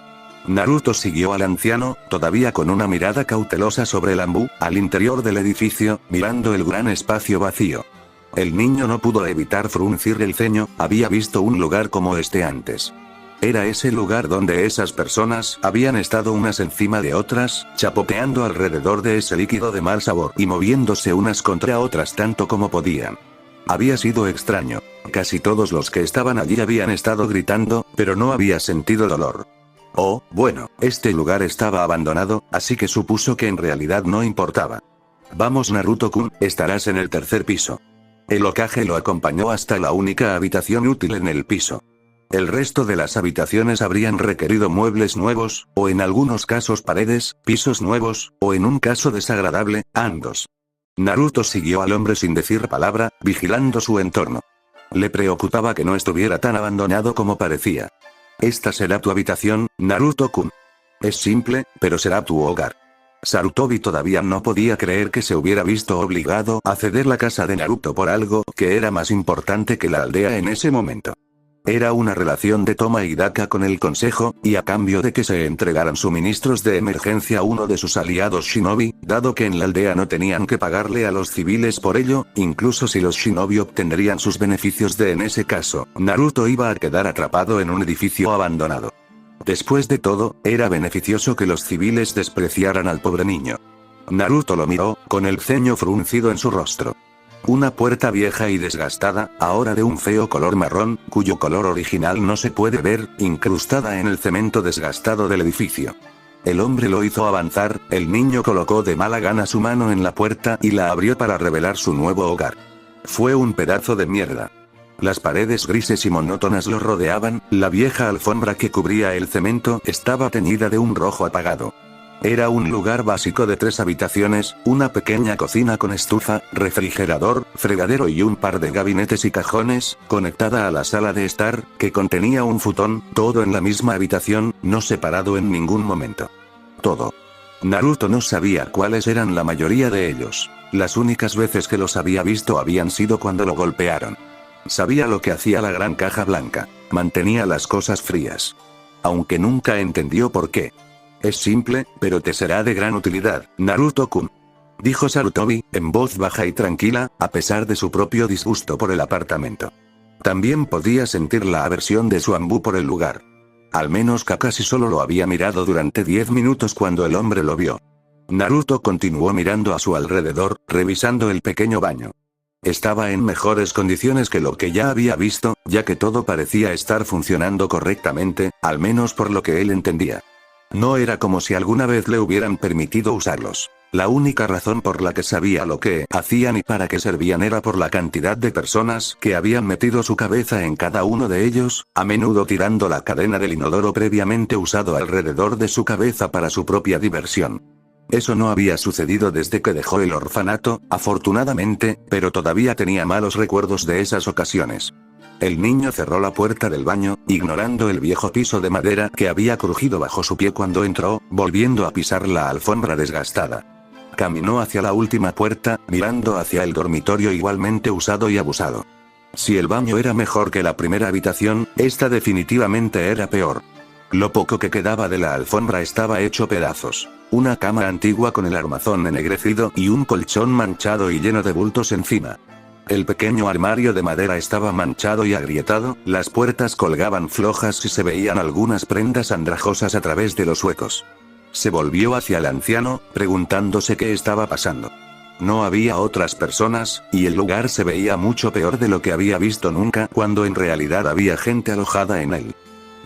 Naruto siguió al anciano, todavía con una mirada cautelosa sobre el Anbu, al interior del edificio, mirando el gran espacio vacío. El niño no pudo evitar fruncir el ceño, había visto un lugar como este antes. Era ese lugar donde esas personas habían estado unas encima de otras, chapoteando alrededor de ese líquido de mal sabor y moviéndose unas contra otras tanto como podían. Había sido extraño. Casi todos los que estaban allí habían estado gritando, pero no había sentido dolor. Oh, bueno, este lugar estaba abandonado, así que supuso que en realidad no importaba. Vamos Naruto-kun, estarás en el tercer piso. El Hokage lo acompañó hasta la única habitación útil en el piso. El resto de las habitaciones habrían requerido muebles nuevos, o en algunos casos paredes, pisos nuevos, o en un caso desagradable, ambos. Naruto siguió al hombre sin decir palabra, vigilando su entorno. Le preocupaba que no estuviera tan abandonado como parecía. Esta será tu habitación, Naruto-kun. Es simple, pero será tu hogar. Sarutobi todavía no podía creer que se hubiera visto obligado a ceder la casa de Naruto por algo que era más importante que la aldea en ese momento. Era una relación de toma y daca con el consejo, y a cambio de que se entregaran suministros de emergencia a uno de sus aliados shinobi, dado que en la aldea no tenían que pagarle a los civiles por ello, incluso si los shinobi obtendrían sus beneficios en ese caso, Naruto iba a quedar atrapado en un edificio abandonado. Después de todo, era beneficioso que los civiles despreciaran al pobre niño. Naruto lo miró, con el ceño fruncido en su rostro. Una puerta vieja y desgastada, ahora de un feo color marrón, cuyo color original no se puede ver, incrustada en el cemento desgastado del edificio. El hombre lo hizo avanzar, el niño colocó de mala gana su mano en la puerta y la abrió para revelar su nuevo hogar. Fue un pedazo de mierda. Las paredes grises y monótonas lo rodeaban, la vieja alfombra que cubría el cemento estaba teñida de un rojo apagado. Era un lugar básico de 3 habitaciones, una pequeña cocina con estufa, refrigerador, fregadero y un par de gabinetes y cajones, conectada a la sala de estar, que contenía un futón, todo en la misma habitación, no separado en ningún momento. Todo. Naruto no sabía cuáles eran la mayoría de ellos. Las únicas veces que los había visto habían sido cuando lo golpearon. Sabía lo que hacía la gran caja blanca. Mantenía las cosas frías. Aunque nunca entendió por qué. Es simple, pero te será de gran utilidad, Naruto-kun. Dijo Sarutobi, en voz baja y tranquila, a pesar de su propio disgusto por el apartamento. También podía sentir la aversión de su Anbu por el lugar. Al menos Kakashi solo lo había mirado durante 10 minutos cuando el hombre lo vio. Naruto continuó mirando a su alrededor, revisando el pequeño baño. Estaba en mejores condiciones que lo que ya había visto, ya que todo parecía estar funcionando correctamente, al menos por lo que él entendía. No era como si alguna vez le hubieran permitido usarlos. La única razón por la que sabía lo que hacían y para qué servían era por la cantidad de personas que habían metido su cabeza en cada uno de ellos, a menudo tirando la cadena del inodoro previamente usado alrededor de su cabeza para su propia diversión. Eso no había sucedido desde que dejó el orfanato, afortunadamente, pero todavía tenía malos recuerdos de esas ocasiones. El niño cerró la puerta del baño, ignorando el viejo piso de madera que había crujido bajo su pie cuando entró, volviendo a pisar la alfombra desgastada. Caminó hacia la última puerta, mirando hacia el dormitorio igualmente usado y abusado. Si el baño era mejor que la primera habitación, esta definitivamente era peor. Lo poco que quedaba de la alfombra estaba hecho pedazos. Una cama antigua con el armazón ennegrecido y un colchón manchado y lleno de bultos encima. El pequeño armario de madera estaba manchado y agrietado, las puertas colgaban flojas y se veían algunas prendas andrajosas a través de los huecos. Se volvió hacia el anciano, preguntándose qué estaba pasando. No había otras personas, y el lugar se veía mucho peor de lo que había visto nunca, cuando en realidad había gente alojada en él.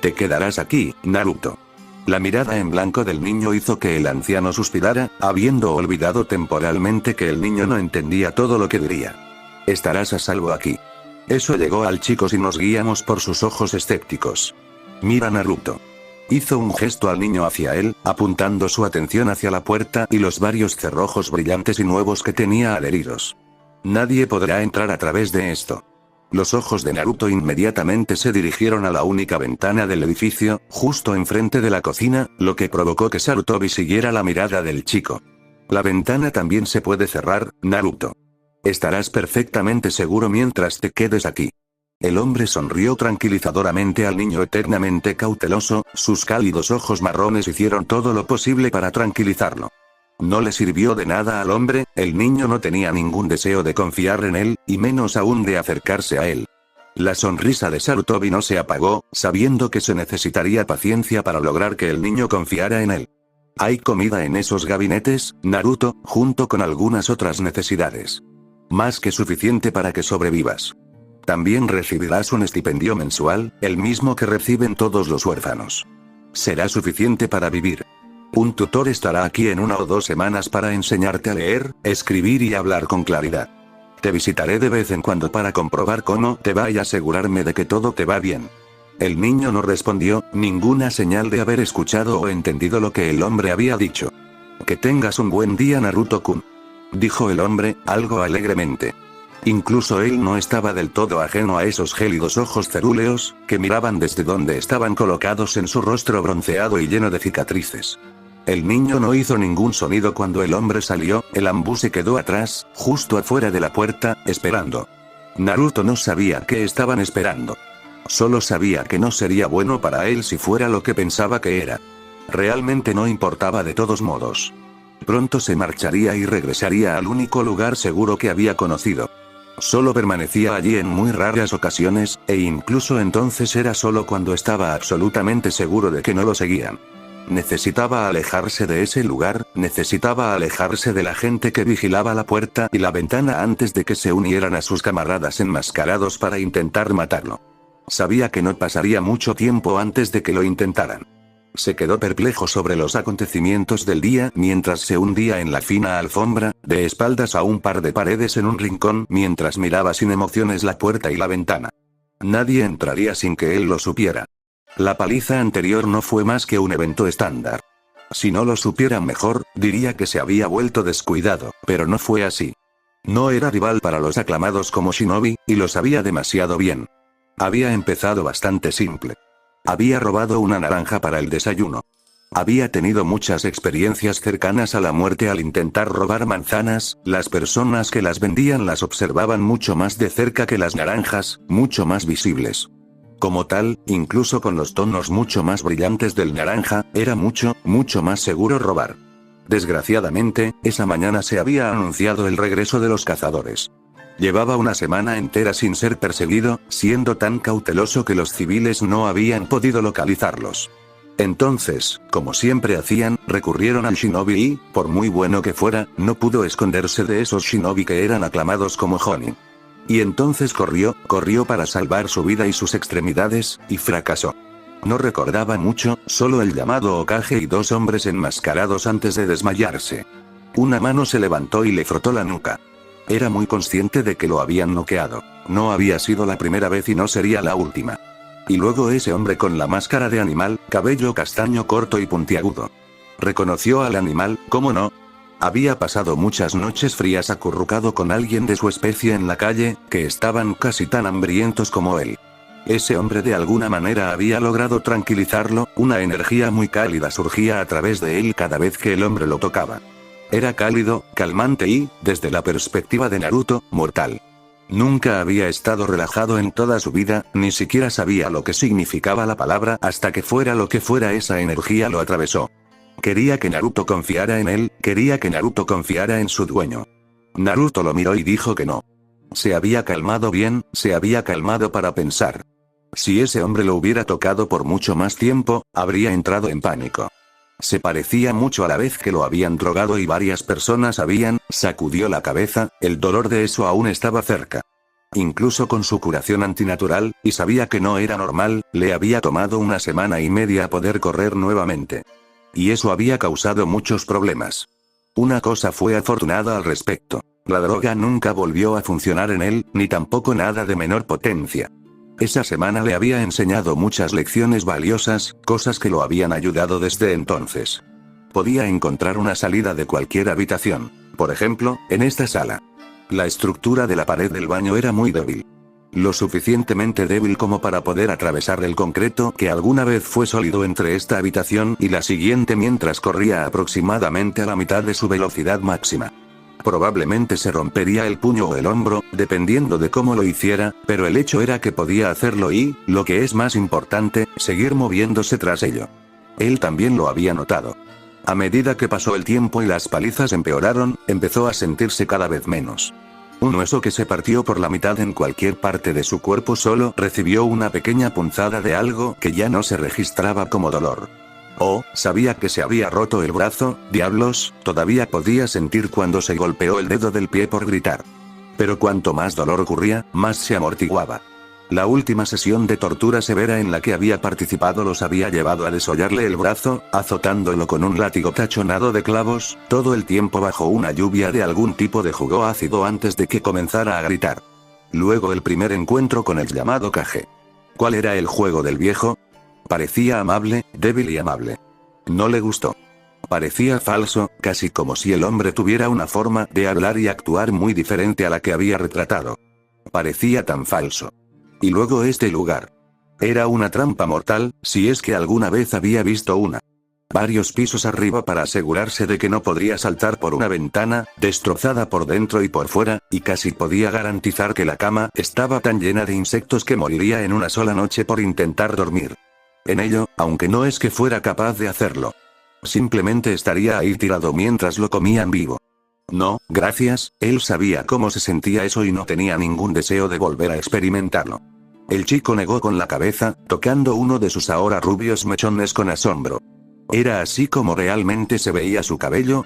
Te quedarás aquí, Naruto. La mirada en blanco del niño hizo que el anciano suspirara, habiendo olvidado temporalmente que el niño no entendía todo lo que diría. Estarás a salvo aquí. Eso llegó al chico si nos guiamos por sus ojos escépticos. Mira Naruto. Hizo un gesto al niño hacia él, apuntando su atención hacia la puerta y los varios cerrojos brillantes y nuevos que tenía adheridos. Nadie podrá entrar a través de esto. Los ojos de Naruto inmediatamente se dirigieron a la única ventana del edificio, justo enfrente de la cocina, lo que provocó que Sarutobi siguiera la mirada del chico. La ventana también se puede cerrar, Naruto. Estarás perfectamente seguro mientras te quedes aquí. El hombre sonrió tranquilizadoramente al niño eternamente cauteloso, sus cálidos ojos marrones hicieron todo lo posible para tranquilizarlo. No le sirvió de nada al hombre, el niño no tenía ningún deseo de confiar en él, y menos aún de acercarse a él. La sonrisa de Sarutobi no se apagó, sabiendo que se necesitaría paciencia para lograr que el niño confiara en él. Hay comida en esos gabinetes, Naruto, junto con algunas otras necesidades. Más que suficiente para que sobrevivas. También recibirás un estipendio mensual, el mismo que reciben todos los huérfanos. Será suficiente para vivir. Un tutor estará aquí en 1 o 2 semanas para enseñarte a leer, escribir y hablar con claridad. Te visitaré de vez en cuando para comprobar cómo te va y asegurarme de que todo te va bien. El niño no respondió, ninguna señal de haber escuchado o entendido lo que el hombre había dicho. Que tengas un buen día, Naruto-kun, dijo el hombre, algo alegremente. Incluso él no estaba del todo ajeno a esos gélidos ojos cerúleos, que miraban desde donde estaban colocados en su rostro bronceado y lleno de cicatrices. El niño no hizo ningún sonido cuando el hombre salió, el ambú se quedó atrás, justo afuera de la puerta, esperando. Naruto no sabía qué estaban esperando. Solo sabía que no sería bueno para él si fuera lo que pensaba que era. Realmente no importaba de todos modos. Pronto se marcharía y regresaría al único lugar seguro que había conocido. Solo permanecía allí en muy raras ocasiones, e incluso entonces era solo cuando estaba absolutamente seguro de que no lo seguían. Necesitaba alejarse de ese lugar, necesitaba alejarse de la gente que vigilaba la puerta y la ventana antes de que se unieran a sus camaradas enmascarados para intentar matarlo. Sabía que no pasaría mucho tiempo antes de que lo intentaran. Se quedó perplejo sobre los acontecimientos del día mientras se hundía en la fina alfombra, de espaldas a un par de paredes en un rincón mientras miraba sin emociones la puerta y la ventana. Nadie entraría sin que él lo supiera. La paliza anterior no fue más que un evento estándar. Si no lo supiera mejor, diría que se había vuelto descuidado, pero no fue así. No era rival para los aclamados como Shinobi, y lo sabía demasiado bien. Había empezado bastante simple. Había robado una naranja para el desayuno. Había tenido muchas experiencias cercanas a la muerte al intentar robar manzanas, las personas que las vendían las observaban mucho más de cerca que las naranjas, mucho más visibles. Como tal, incluso con los tonos mucho más brillantes del naranja, era mucho más seguro robar. Desgraciadamente, esa mañana se había anunciado el regreso de los cazadores. Llevaba una semana entera sin ser perseguido, siendo tan cauteloso que los civiles no habían podido localizarlos. Entonces, como siempre hacían, recurrieron al shinobi y, por muy bueno que fuera, no pudo esconderse de esos shinobi que eran aclamados como Jonin. Y entonces corrió para salvar su vida y sus extremidades, y fracasó. No recordaba mucho, solo el llamado Hokage y 2 hombres enmascarados antes de desmayarse. Una mano se levantó y le frotó la nuca. Era muy consciente de que lo habían noqueado. No había sido la primera vez y no sería la última. Y luego ese hombre con la máscara de animal, cabello castaño corto y puntiagudo. Reconoció al animal, ¿cómo no? Había pasado muchas noches frías acurrucado con alguien de su especie en la calle, que estaban casi tan hambrientos como él. Ese hombre de alguna manera había logrado tranquilizarlo, una energía muy cálida surgía a través de él cada vez que el hombre lo tocaba. Era cálido, calmante y, desde la perspectiva de Naruto, mortal. Nunca había estado relajado en toda su vida, ni siquiera sabía lo que significaba la palabra hasta que fuera lo que fuera esa energía lo atravesó. Quería que Naruto confiara en él, quería que Naruto confiara en su dueño. Naruto lo miró y dijo que no. Se había calmado bien, se había calmado para pensar. Si ese hombre lo hubiera tocado por mucho más tiempo, habría entrado en pánico. Se parecía mucho a la vez que lo habían drogado y varias personas sacudió la cabeza, el dolor de eso aún estaba cerca. Incluso con su curación antinatural, y sabía que no era normal, le había tomado 1 semana y media poder correr nuevamente. Y eso había causado muchos problemas. Una cosa fue afortunada al respecto. La droga nunca volvió a funcionar en él, ni tampoco nada de menor potencia. Esa semana le había enseñado muchas lecciones valiosas, cosas que lo habían ayudado desde entonces. Podía encontrar una salida de cualquier habitación. Por ejemplo, en esta sala. La estructura de la pared del baño era muy débil. Lo suficientemente débil como para poder atravesar el concreto que alguna vez fue sólido entre esta habitación y la siguiente mientras corría aproximadamente a la mitad de su velocidad máxima. Probablemente se rompería el puño o el hombro, dependiendo de cómo lo hiciera, pero el hecho era que podía hacerlo y, lo que es más importante, seguir moviéndose tras ello. Él también lo había notado. A medida que pasó el tiempo y las palizas empeoraron, empezó a sentirse cada vez menos. Un hueso que se partió por la mitad en cualquier parte de su cuerpo solo recibió una pequeña punzada de algo que ya no se registraba como dolor. Oh, sabía que se había roto el brazo, diablos, todavía podía sentir cuando se golpeó el dedo del pie por gritar. Pero cuanto más dolor ocurría, más se amortiguaba. La última sesión de tortura severa en la que había participado los había llevado a desollarle el brazo, azotándolo con un látigo tachonado de clavos, todo el tiempo bajo una lluvia de algún tipo de jugo ácido antes de que comenzara a gritar. Luego el primer encuentro con el llamado Kage. ¿Cuál era el juego del viejo? Parecía amable, débil y amable. No le gustó. Parecía falso, casi como si el hombre tuviera una forma de hablar y actuar muy diferente a la que había retratado. Parecía tan falso. Y luego este lugar. Era una trampa mortal, si es que alguna vez había visto una. Varios pisos arriba para asegurarse de que no podría saltar por una ventana, destrozada por dentro y por fuera, y casi podía garantizar que la cama estaba tan llena de insectos que moriría en una sola noche por intentar dormir. En ello, aunque no es que fuera capaz de hacerlo. Simplemente estaría ahí tirado mientras lo comían vivo. No, gracias, él sabía cómo se sentía eso y no tenía ningún deseo de volver a experimentarlo. El chico negó con la cabeza, tocando uno de sus ahora rubios mechones con asombro. ¿Era así como realmente se veía su cabello?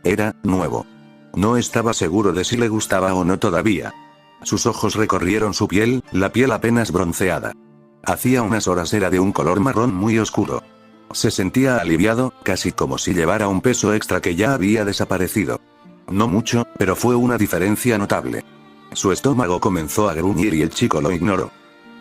Era nuevo. No estaba seguro de si le gustaba o no todavía. Sus ojos recorrieron su piel, la piel apenas bronceada. Hacía unas horas era de un color marrón muy oscuro. Se sentía aliviado, casi como si llevara un peso extra que ya había desaparecido. No mucho, pero fue una diferencia notable. Su estómago comenzó a gruñir y el chico lo ignoró.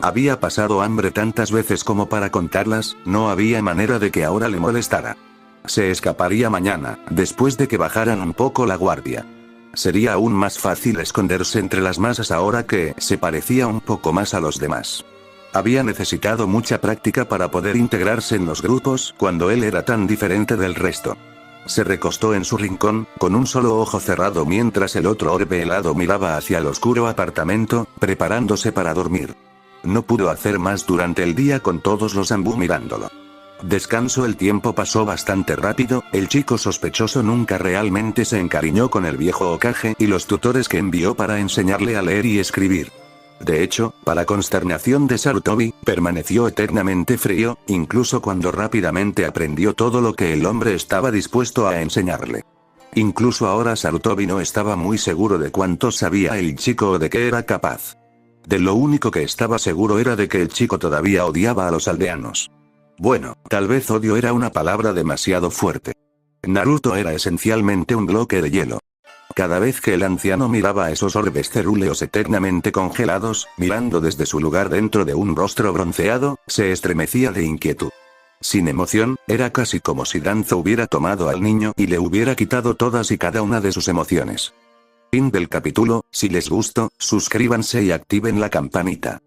Había pasado hambre tantas veces como para contarlas, no había manera de que ahora le molestara. Se escaparía mañana, después de que bajaran un poco la guardia. Sería aún más fácil esconderse entre las masas ahora que se parecía un poco más a los demás. Había necesitado mucha práctica para poder integrarse en los grupos cuando él era tan diferente del resto. Se recostó en su rincón, con un solo ojo cerrado mientras el otro orbe helado miraba hacia el oscuro apartamento, preparándose para dormir. No pudo hacer más durante el día con todos los ambú mirándolo. Descanso. El tiempo pasó bastante rápido, el chico sospechoso nunca realmente se encariñó con el viejo Hokage y los tutores que envió para enseñarle a leer y escribir. De hecho, para consternación de Sarutobi, permaneció eternamente frío, incluso cuando rápidamente aprendió todo lo que el hombre estaba dispuesto a enseñarle. Incluso ahora Sarutobi no estaba muy seguro de cuánto sabía el chico o de qué era capaz. De lo único que estaba seguro era de que el chico todavía odiaba a los aldeanos. Bueno, tal vez odio era una palabra demasiado fuerte. Naruto era esencialmente un bloque de hielo. Cada vez que el anciano miraba a esos orbes cerúleos eternamente congelados, mirando desde su lugar dentro de un rostro bronceado, se estremecía de inquietud. Sin emoción, era casi como si Danzo hubiera tomado al niño y le hubiera quitado todas y cada una de sus emociones. Fin del capítulo. Si les gustó, suscríbanse y activen la campanita.